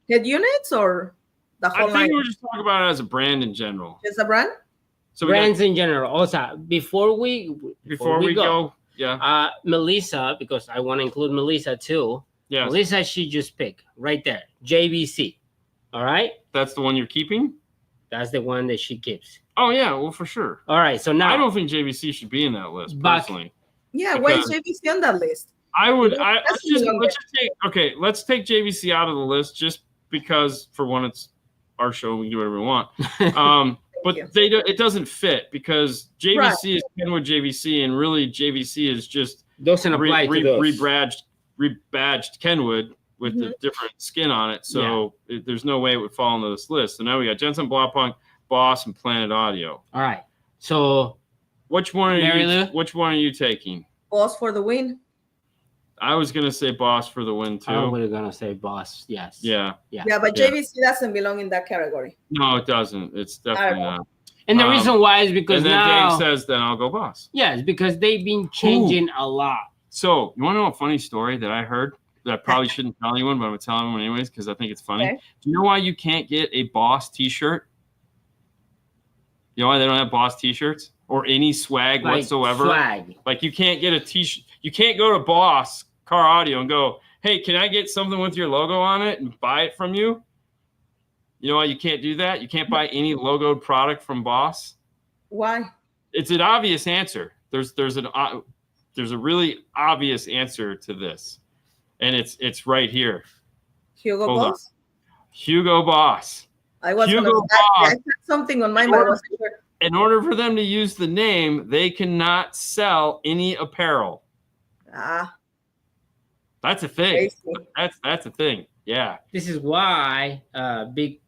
The head units or the whole I line? think we're just talking about it as a brand in general. Just a brand? So Brands in general. Also, before we go, yeah. Melissa, because I want to include Melissa too. Yeah. Melissa, she just picked right there. JVC. All right. That's the one you're keeping? That's the one that she keeps. Oh yeah, well for sure. All right. So now I don't think JVC should be in that list Back- personally. Yeah, why is JVC on that list? Let's take JVC out of the list just because for one it's our show, we can do whatever we want. But it doesn't fit because JVC is Kenwood JVC and really JVC is just doesn't apply to those. rebadged Kenwood with the different skin on it. So there's no way it would fall into this list. So now we got Jensen, Blaupunkt, Boss, and Planet Audio. All right. So which one are you taking? Boss for the win. I was gonna say Boss for the win too. I was gonna say Boss. Yes. Yeah. Yeah, but JVC doesn't belong in that category. No, it doesn't. It's definitely not. And the reason why is because and then now Dave says, then I'll go Boss. Yeah, it's because they've been changing a lot. So you want to know a funny story that I heard that I probably shouldn't tell anyone, but I'm gonna tell anyone anyways because I think it's funny. Okay. Do you know why you can't get a Boss T-shirt? You know why they don't have Boss T-shirts or any swag whatsoever? Like you can't get a T-shirt. You can't go to Boss Car Audio and go, hey, can I get something with your logo on it and buy it from you? You know why you can't do that? You can't buy any logoed product from Boss. Why? It's an obvious answer. There's a really obvious answer to this, and it's right here. Hugo Boss. Hugo Boss. I was Hugo gonna. Boss. I said something on mine, but I wasn't sure. In order for them to use the name, they cannot sell any apparel. Ah. That's a thing. That's a thing. Yeah. This is why big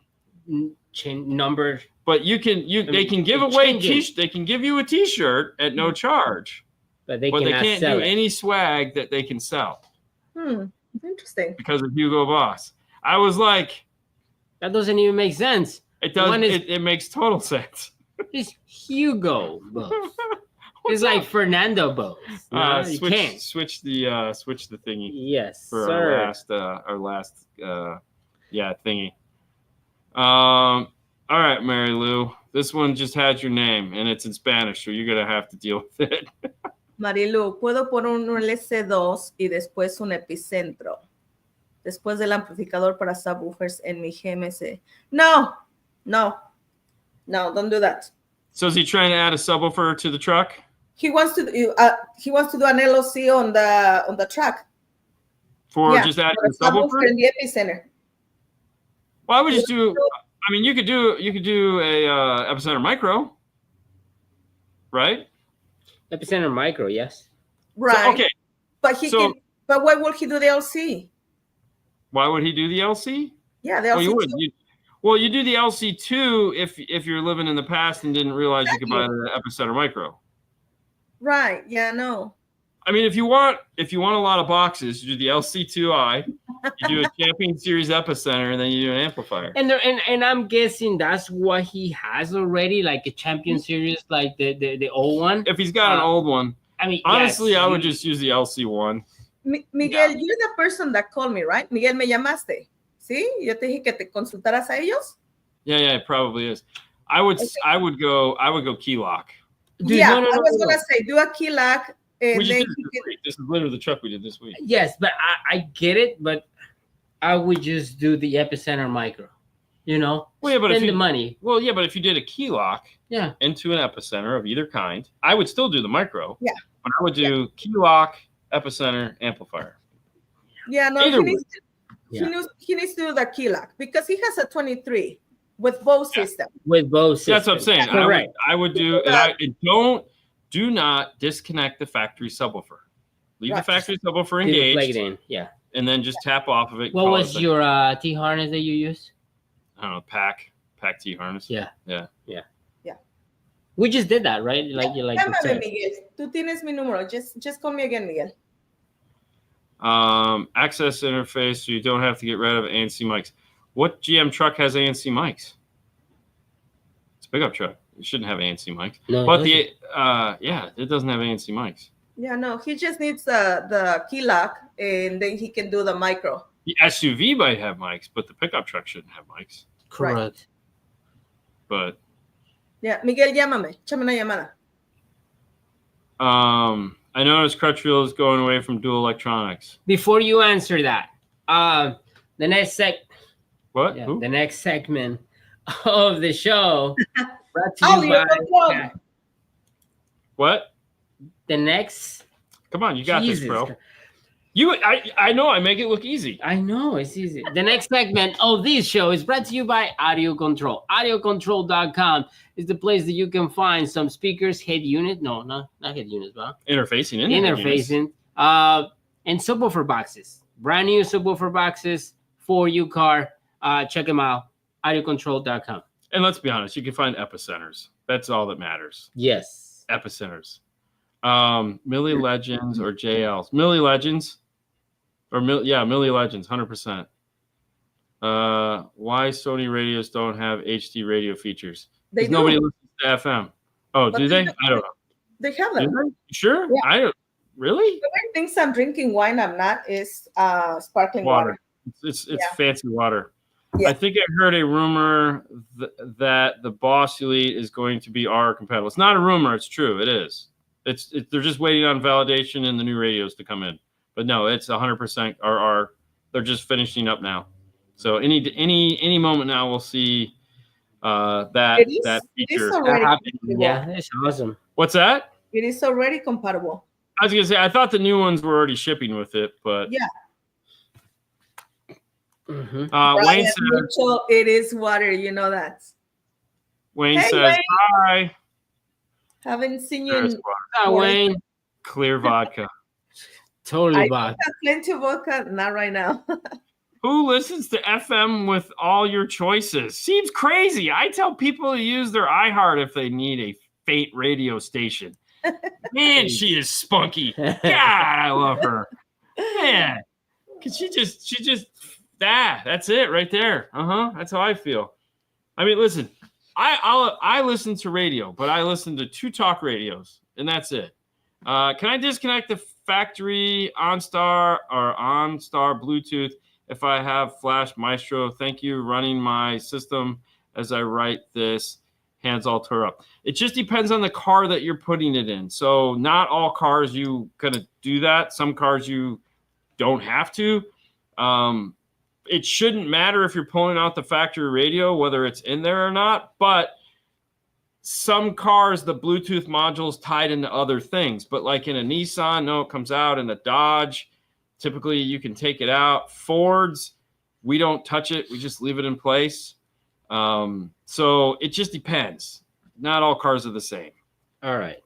number. But they can give away they can give you a T-shirt at no charge, but they can't do any swag that they can sell. Interesting. Because of Hugo Boss, I was like, that doesn't even make sense. It does. It makes total sense. It's Hugo Boss. It's like Fernando Boss. No, switch the thingy. Yes, for sir. our last thingy. All right, Mary Lou. This one just had your name and it's in Spanish, so you're gonna have to deal with it. Marilu, ¿puedo poner un LC2 y después un epicentro? Después del amplificador para subwoofers en mi GMC. No, don't do that. So is he trying to add a subwoofer to the truck? He wants to do an LOC on the truck. Just adding the subwoofer in the epicenter. Why would you do? I mean, you could do a epicenter micro, right? Epicenter micro, yes. Right. So, okay. But but why would he do the LC? Why would he do the LC? Yeah, the LC. You do the LC2 if you're living in the past and didn't realize you could buy the epicenter micro. Right. Yeah. No. I mean, if you want a lot of boxes, you do the LC2i, you do a Champion Series epicenter, and then you do an amplifier. And I'm guessing that's what he has already, like a Champion Series, like the old one. If he's got an old one, I mean, honestly, I would just use the LC1. Miguel, you're the person that called me, right? Miguel, me llamaste. ¿Sí? Yo te dije que te consultaras a ellos. Yeah, it probably is. I would go key lock. Dude, I was gonna say do a key lock. And this is literally the truck we did this week. Yes, but I get it, but I would just do the epicenter micro. You know, spend the money. Well, yeah, but if you did a key lock, into an epicenter of either kind, I would still do the micro. Yeah, but I would do key lock, epicenter, amplifier. Yeah, no, he needs to do the key lock because he has a 23 with both systems. With both systems. That's what I'm saying. Correct. I would do. Do not disconnect the factory subwoofer. Leave the factory subwoofer engaged. Plug it in, and then just tap off of it. What was your T harness that you used? I don't know, pack T harness. Yeah. Yeah. We just did that, right? Llámame, Miguel. Tú tienes mi número. Just call me again, Miguel. Access interface, so you don't have to get rid of ANC mics. What GM truck has ANC mics? It's a pickup truck. It shouldn't have ANC mics. No, but it doesn't have ANC mics. Yeah, no, he just needs the key lock, and then he can do the micro. The SUV might have mics, but the pickup truck shouldn't have mics. Correct. Right. But yeah, Miguel, llámame. Échame una llamada. I noticed Crutchfield is going away from dual electronics. Before you answer that, the next What? Yeah, the next segment of the show brought to you by what? The next. Come on, you got this, bro. I know I make it look easy. I know it's easy. The next segment of this show is brought to you by Audio Control. AudioControl.com is the place that you can find some speakers, head unit. No, not head units, but interfacing, and subwoofer boxes. Brand new subwoofer boxes for your car. Check them out. AudioControl.com. And let's be honest, you can find epicenters. That's all that matters. Yes. Epicenters. Milli Legends or JLs. Milli Legends. Milli Legends, 100%. Why Sony radios don't have HD radio features? Because nobody listens to FM. Oh, do they? I don't know. They have them. You sure? Yeah. I don't. Really? The way thinks I'm drinking wine, I'm not, is sparkling water. It's fancy water. Yeah. I think I heard a rumor that the Boss Elite is going to be RR compatible. It's not a rumor. It's true. It is. They're just waiting on validation and the new radios to come in. But no, it's 100% RR. They're just finishing up now. So any moment now we'll see that feature. Yeah, it's awesome. What's that? It is already compatible. I was gonna say I thought the new ones were already shipping with it, but yeah. Wayne says it is water. You know that. Wayne says hi. Haven't seen you. Wayne. Clear vodka. Totally I bought. have plenty of vodka, not right now. Who listens to FM with all your choices? Seems crazy. I tell people to use their iHeart if they need a faint radio station. Man, she is spunky. God, I love her. Man, cause she just that's it right there. That's how I feel. I mean, listen, I listen to radio, but I listen to 2 talk radios, and that's it. Can I disconnect the factory OnStar Bluetooth if I have Flash Maestro? Thank you. Running my system as I write this. Hands all tore up. It just depends on the car that you're putting it in. So not all cars you gonna do that. Some cars you don't have to. It shouldn't matter if you're pulling out the factory radio, whether it's in there or not. But some cars, the Bluetooth module's tied into other things. But like in a Nissan, no, it comes out. In a Dodge, typically you can take it out. Fords, we don't touch it. We just leave it in place. So it just depends. Not all cars are the same. All right.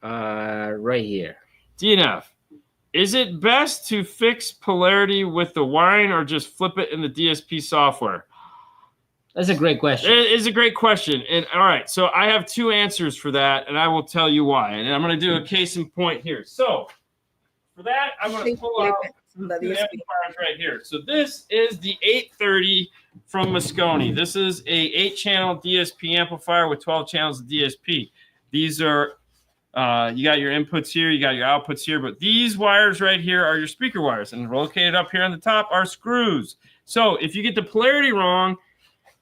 Right here. DNF. Is it best to fix polarity with the wiring or just flip it in the DSP software? That's a great question. It is a great question. And all right, so I have 2 answers for that, and I will tell you why. And I'm going to do a case in point here. So for that, I'm going to pull out the amplifiers right here. So this is the 830 from Mosconi. This is a 8-channel DSP amplifier with 12 channels of DSP. These are you got your inputs here, you got your outputs here, but these wires right here are your speaker wires, and located up here on the top are screws. So if you get the polarity wrong,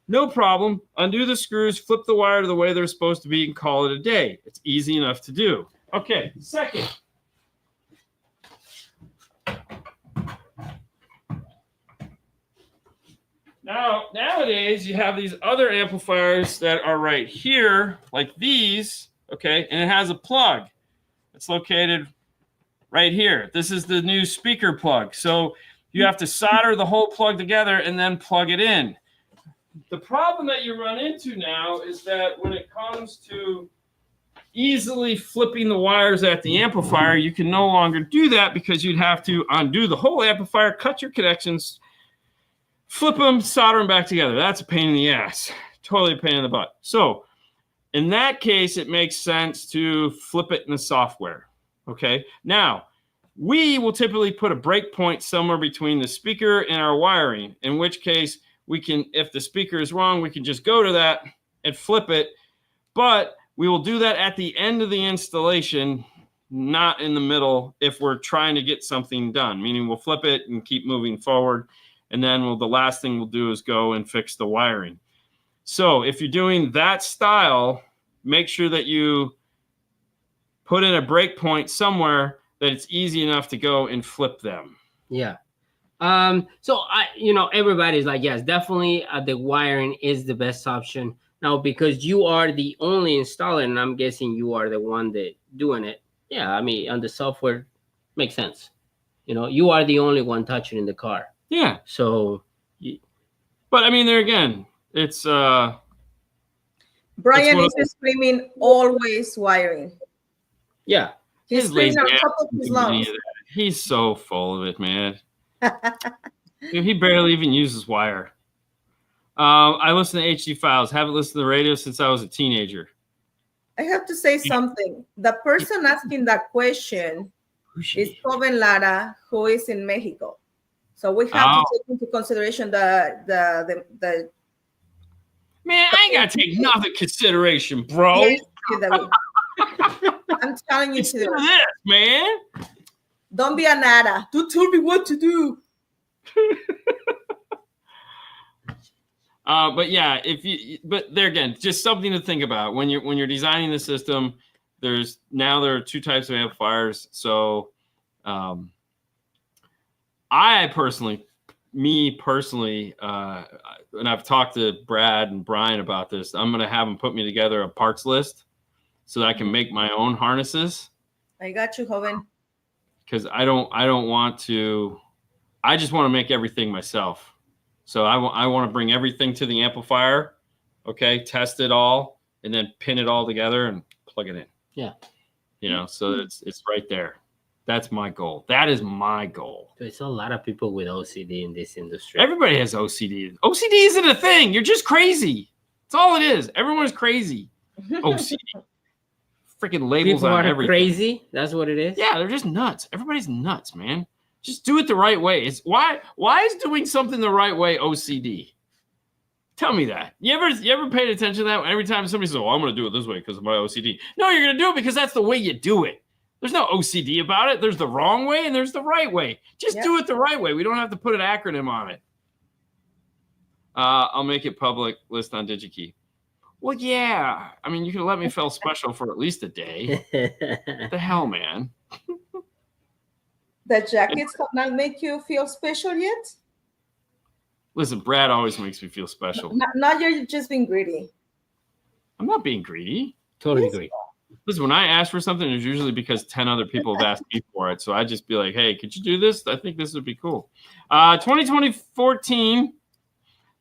no problem. Undo the screws, flip the wire to the way they're supposed to be, and call it a day. It's easy enough to do. Okay, second. Now, nowadays, you have these other amplifiers that are right here, like these, okay, and it has a plug. It's located right here. This is the new speaker plug. So you have to solder the whole plug together and then plug it in. The problem that you run into now is that when it comes to easily flipping the wires at the amplifier, you can no longer do that because you'd have to undo the whole amplifier, cut your connections, flip them, solder them back together. That's a pain in the ass. Totally a pain in the butt. So in that case, it makes sense to flip it in the software. Okay. Now, we will typically put a breakpoint somewhere between the speaker and our wiring, in which case we can, if the speaker is wrong, we can just go to that and flip it. But we will do that at the end of the installation, not in the middle if we're trying to get something done, meaning we'll flip it and keep moving forward. And then the last thing we'll do is go and fix the wiring. So if you're doing that style, make sure that you put in a breakpoint somewhere that it's easy enough to go and flip them. Yeah. So everybody's like, yes, definitely the wiring is the best option. Now, because you are the only installer, and I'm guessing you are the one that doing it. Yeah, I mean, on the software, makes sense. You are the only one touching in the car. Yeah. So, but I mean, there again, it's Brian is just screaming always wiring. Yeah. He's screaming on top of his lungs. He's so full of it, man. He barely even uses wire. I listen to HD files. Haven't listened to the radio since I was a teenager. I have to say something. The person asking that question is Joven Lara, who is in Mexico. So we have to take into consideration the man, I ain't gotta take nothing consideration, bro. Yes, I'm telling you to do this, man. Don't be a nada. Don't tell me what to do. But yeah, but there again, just something to think about when you're designing the system. There are 2 types of amplifiers. So, me personally, and I've talked to Brad and Brian about this, I'm going to have them put me together a parts list so that I can make my own harnesses. I got you, Joven. Because I don't want to. I just want to make everything myself. So I want to bring everything to the amplifier, okay, test it all, and then pin it all together and plug it in. Yeah. So it's right there. That's my goal. That is my goal. There's a lot of people with OCD in this industry. Everybody has OCD. OCD isn't a thing. You're just crazy. That's all it is. Everyone's crazy. OCD. Freaking labels People on are everything. crazy. That's what it is. Yeah, they're just nuts. Everybody's nuts, man. Just do it the right way. It's why is doing something the right way OCD? Tell me that. You ever paid attention to that? Every time somebody says, "Oh, I'm going to do it this way because of my OCD." No, you're going to do it because that's the way you do it. There's no OCD about it. There's the wrong way and there's the right way. Just do it the right way. We don't have to put an acronym on it. I'll make it public. List on DigiKey. Well, yeah. I mean, you can let me feel special for at least a day. What the hell, man? The jackets have not make you feel special yet? Listen, Brad always makes me feel special. Now you're just being greedy. I'm not being greedy. Totally agree. Listen, when I ask for something, it's usually because 10 other people have asked me for it. So I just be like, hey, could you do this? I think this would be cool. 2014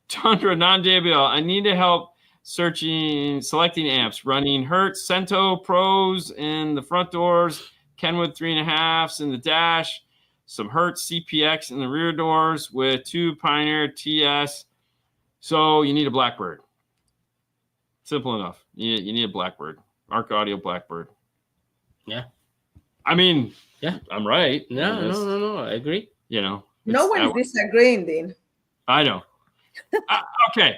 Tundra non-JBL. I need help selecting amps, running Hertz, Cento Pros in the front doors, Kenwood 3.5s in the dash, some Hertz CPX in the rear doors with 2 Pioneer TS. So you need a Blackbird. Simple enough. You need a Blackbird. Arc Audio Blackbird. Yeah. I mean, yeah, I'm right. No. I agree. You know. No one is disagreeing, Dean. I know. Okay.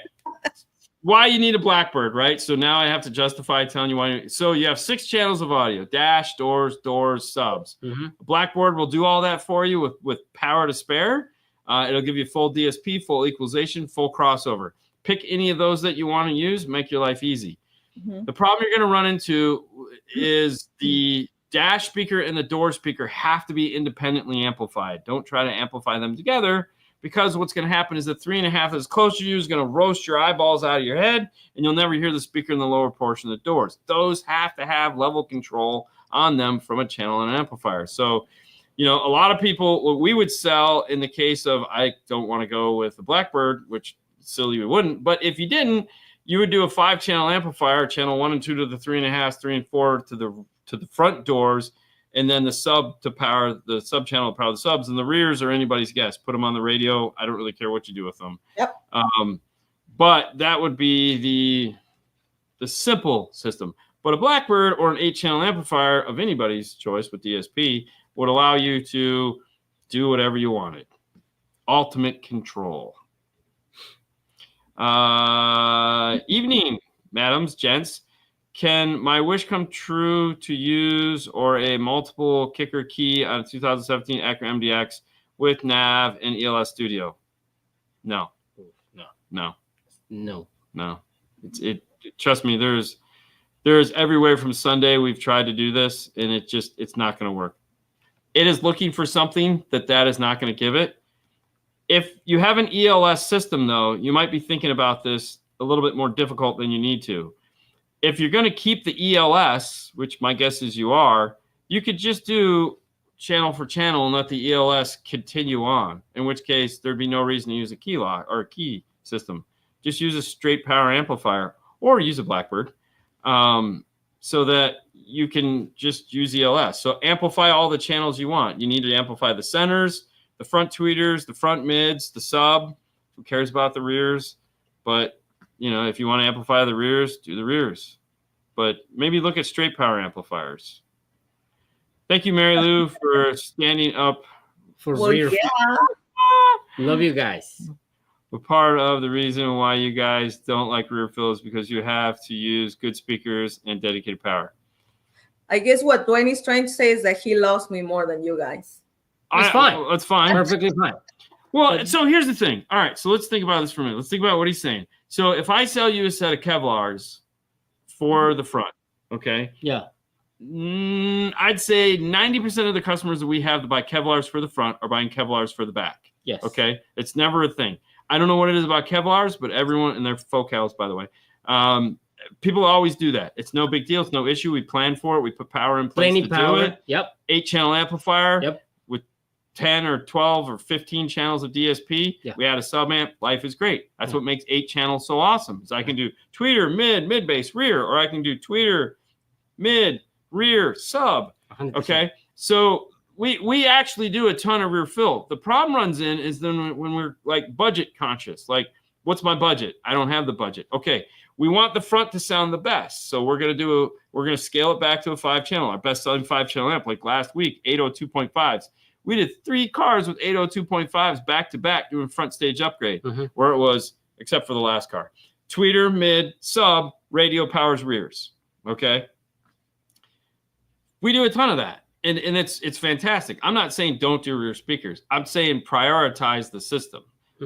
Why you need a Blackbird, right? So now I have to justify telling you why. So you have 6 channels of audio: dash, doors, subs. Mm-hmm. A Blackbird will do all that for you with power to spare. It'll give you full DSP, full equalization, full crossover. Pick any of those that you want to use. Make your life easy. Mm-hmm. The problem you're going to run into is the dash speaker and the door speaker have to be independently amplified. Don't try to amplify them together, because what's going to happen is the 3.5 that's close to you is going to roast your eyeballs out of your head, and you'll never hear the speaker in the lower portion of the doors. Those have to have level control on them from a channel and an amplifier. So, you know, a lot of people, what we would sell in the case of, I don't want to go with the Blackbird, which silly we wouldn't, but if you didn't, you would do a 5-channel amplifier, channel 1 and 2 to the 3.5, 3 and 4 to the front doors, and then the sub to power the sub channel to power the subs, and the rears are anybody's guess. Put them on the radio. I don't really care what you do with them. Yep. But that would be the simple system. But a Blackbird or an 8-channel amplifier of anybody's choice with DSP would allow you to do whatever you wanted. Ultimate control. Evening, madams, gents. Can my wish come true to use or a multiple kicker key on a 2017 Acura MDX with nav and ELS Studio? No. Trust me, there's everywhere from Sunday we've tried to do this, and it's not going to work. It is looking for something that is not going to give it. If you have an ELS system, though, you might be thinking about this a little bit more difficult than you need to. If you're going to keep the ELS, which my guess is you are, you could just do channel for channel and let the ELS continue on, in which case there'd be no reason to use a key lock or a key system. Just use a straight power amplifier or use a Blackbird so that you can just use ELS. So amplify all the channels you want. You need to amplify the centers, the front tweeters, the front mids, the sub. Who cares about the rears? But, you know, if you want to amplify the rears, do the rears. But maybe look at straight power amplifiers. Thank you, Mary Lou, for standing up for rear. Yeah. Love you guys. But part of the reason why you guys don't like rear fill is because you have to use good speakers and dedicated power. I guess what Dwayne is trying to say is that he loves me more than you guys. That's fine. That's fine. Perfectly fine. Well, so here's the thing. All right, so let's think about this for a minute. Let's think about what he's saying. So if I sell you a set of Kevlars for the front, okay? Yeah. I'd say 90% of the customers that we have that buy Kevlars for the front are buying Kevlars for the back. Yes. Okay? It's never a thing. I don't know what it is about Kevlars, but everyone, and they're focals, by the way, people always do that. It's no big deal. It's no issue. We plan for it. We put power in place to do it. Yep. 8-channel amplifier. Yep. 10 or 12 or 15 channels of DSP. Yeah. We add a sub amp. Life is great. That's what makes 8 channels so awesome. So I can do tweeter, mid bass, rear, or I can do tweeter, mid, rear, sub. 100%. Okay. So we actually do a ton of rear fill. The problem runs in is then when we're like budget conscious, like what's my budget? I don't have the budget. Okay. We want the front to sound the best. So we're going to scale it back to a 5-channel, our best selling 5-channel amp. Like last week, 802.5s. We did 3 cars with 802.5s back to back doing front stage upgrade, where it was, except for the last car, tweeter, mid, sub, radio, powers, rears. Okay. We do a ton of that. And it's fantastic. I'm not saying don't do rear speakers. I'm saying prioritize the system.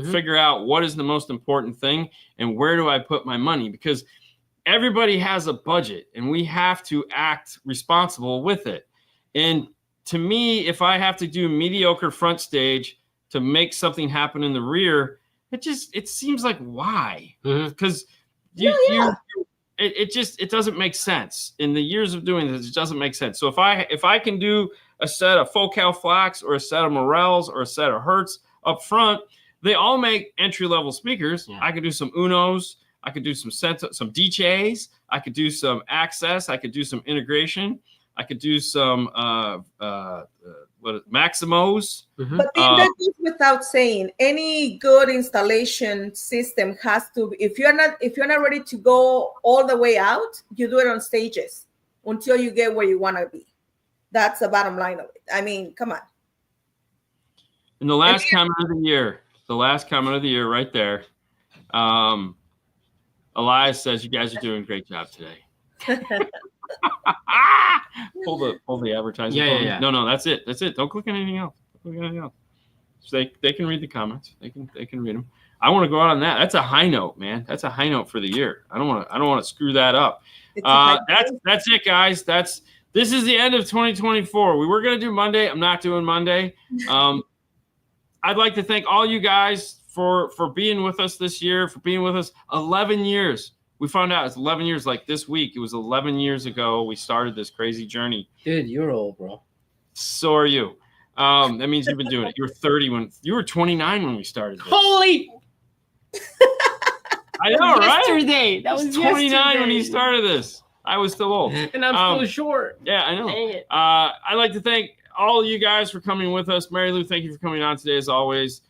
Figure out what is the most important thing and where do I put my money, because everybody has a budget and we have to act responsible with it. And to me, if I have to do mediocre front stage to make something happen in the rear, it seems like why? Because it doesn't make sense. In the years of doing this, it doesn't make sense. So if I can do a set of Focal Flax or a set of Morels or a set of Hertz up front, they all make entry-level speakers. I could do some Unos. I could do some DJs. I could do some access. I could do some integration. I could do some Maximos. But that goes without saying. Any good installation system has to. If you're not ready to go all the way out, you do it on stages until you get where you want to be. That's the bottom line of it. I mean, come on. And the last comment of the year. The last comment of the year right there. Elias says, you guys are doing a great job today. Pull the advertising. Yeah. No, that's it. Don't click on anything else. So they can read the comments. They can read them. I want to go out on that. That's a high note, man. That's a high note for the year. I don't want to screw that up. That's it, guys. This is the end of 2024. We were going to do Monday. I'm not doing Monday. I'd like to thank all you guys for being with us this year, for being with us 11 years. We found out it's 11 years like this week. It was 11 years ago we started this crazy journey. Dude, you're old, bro. So are you. That means you've been doing it. You were 30 when you were 29 when we started this. Holy! I know, right? Yesterday. That was 29 yesterday. when he started this. I was still old. And I'm still short. Yeah, I know. Dang it. I'd like to thank all of you guys for coming with us. Mary Lou, thank you for coming on today as always.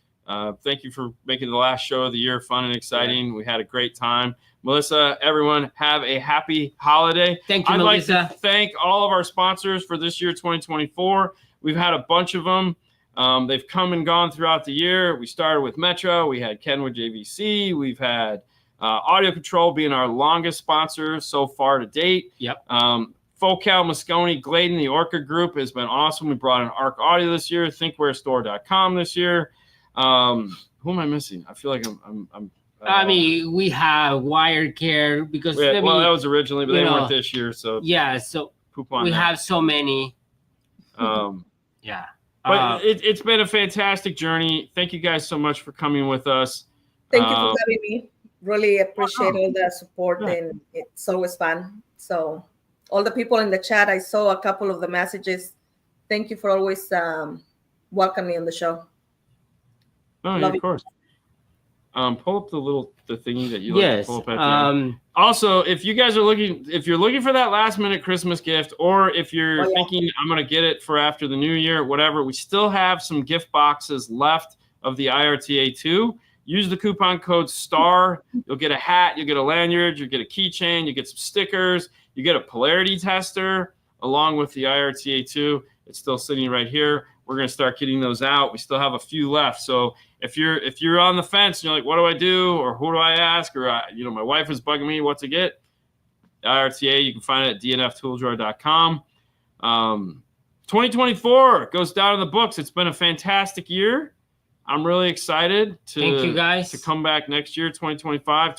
Thank you for making the last show of the year fun and exciting. Yeah. We had a great time. Melissa, everyone, have a happy holiday. Thank you, Melissa. I'd like to thank all of our sponsors for this year, 2024. We've had a bunch of them. They've come and gone throughout the year. We started with Metro. We had Kenwood JVC. We've had Audio Control being our longest sponsor so far to date. Yep. Focal, Mosconi, Gladen, the Orca Group has been awesome. We brought in Arc Audio this year, ThinkwareStore.com this year. Who am I missing? I feel like I'm I mean, we have Wirecare because that was originally, but they weren't this year. So yeah, so poop on we that. have so many. Yeah, but it's been a fantastic journey. Thank you guys so much for coming with us. Thank you for having me. Really appreciate all the support, and it's always fun. So, all the people in the chat, I saw a couple of the messages. Thank you for always welcoming me on the show. Oh, yeah, of course. Pull up the thingy that you like to pull up at the end. Also, if you guys are looking for that last minute Christmas gift, or if you're thinking I'm gonna get it for after the new year, whatever, we still have some gift boxes left of the IRTA 2. Use the coupon code STAR. You'll get a hat, you'll get a lanyard, you'll get a keychain, you get some stickers, you get a Polarity tester along with the IRTA 2. It's still sitting right here. We're going to start getting those out. We still have a few left. So if you're on the fence and you're like, what do I do? Or who do I ask? Or, my wife is bugging me what to get. IRTA, you can find it at dnftooldrawer.com. 2024 goes down in the books. It's been a fantastic year. I'm really excited thank you guys to come back next year, 2025.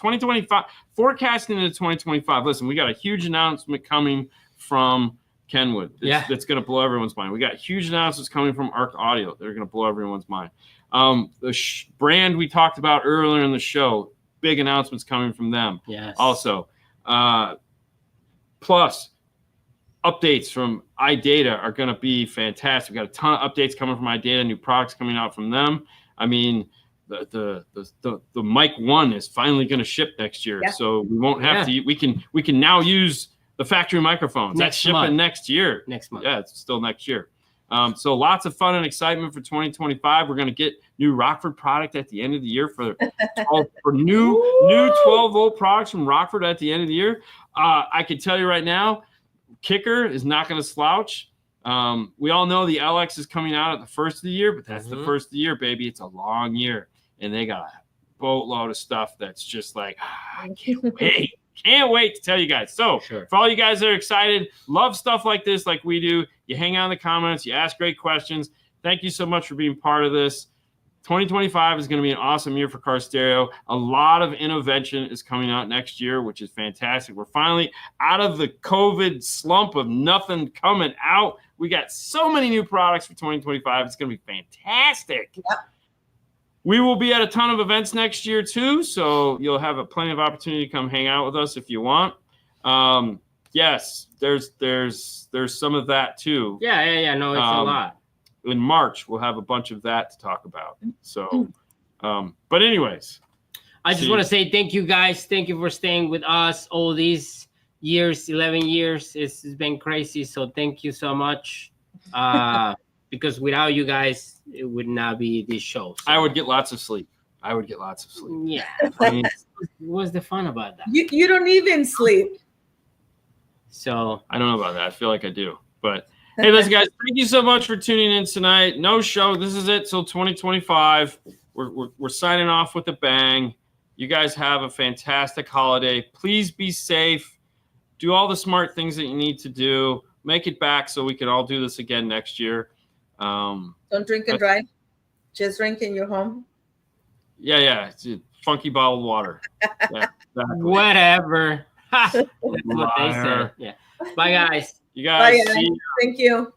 Forecasting into 2025. Listen, we got a huge announcement coming from Kenwood. That's going to blow everyone's mind. We got huge announcements coming from Arc Audio. They're going to blow everyone's mind. The brand we talked about earlier in the show, big announcements coming from them. Yes. Also, plus updates from iData are going to be fantastic. We got a ton of updates coming from iData, new products coming out from them. I mean, the Mic 1 is finally going to ship next year, so we won't have to. We can now use the factory microphones. That's shipping next year. Next month. Yeah, it's still next year. So lots of fun and excitement for 2025. We're going to get new Rockford product at the end of the year for new 12-volt products from Rockford at the end of the year. I can tell you right now, Kicker is not going to slouch. We all know the LX is coming out at the first of the year, but that's the first of the year, baby. It's a long year, and they got a boatload of stuff that's just like, I can't wait. Can't wait to tell you guys. So for all you guys that are excited, love stuff like this like we do, you hang out in the comments, you ask great questions. Thank you so much for being part of this. 2025 is going to be an awesome year for Car Stereo. A lot of innovation is coming out next year, which is fantastic. We're finally out of the COVID slump of nothing coming out. We got so many new products for 2025. It's going to be fantastic. Yep. We will be at a ton of events next year too, so you'll have plenty of opportunity to come hang out with us if you want. Yes, there's some of that too. Yeah. No, it's a lot. In March, we'll have a bunch of that to talk about. So, but anyways, I just want to say thank you guys. Thank you for staying with us all these years, 11 years. It's been crazy. So thank you so much. Because without you guys, it would not be this show. So. I would get lots of sleep. Yeah. What's the fun about that? You don't even sleep. So I don't know about that. I feel like I do. But hey, listen, guys, thank you so much for tuning in tonight. No show. This is it till 2025. We're signing off with a bang. You guys have a fantastic holiday. Please be safe. Do all the smart things that you need to do. Make it back so we can all do this again next year. Don't drink and drive. Just drink in your home. Yeah. It's a funky bottled water. Yeah, exactly. Whatever. That's what they say. Yeah. Bye, guys. You guys. Bye, guys. Thank you.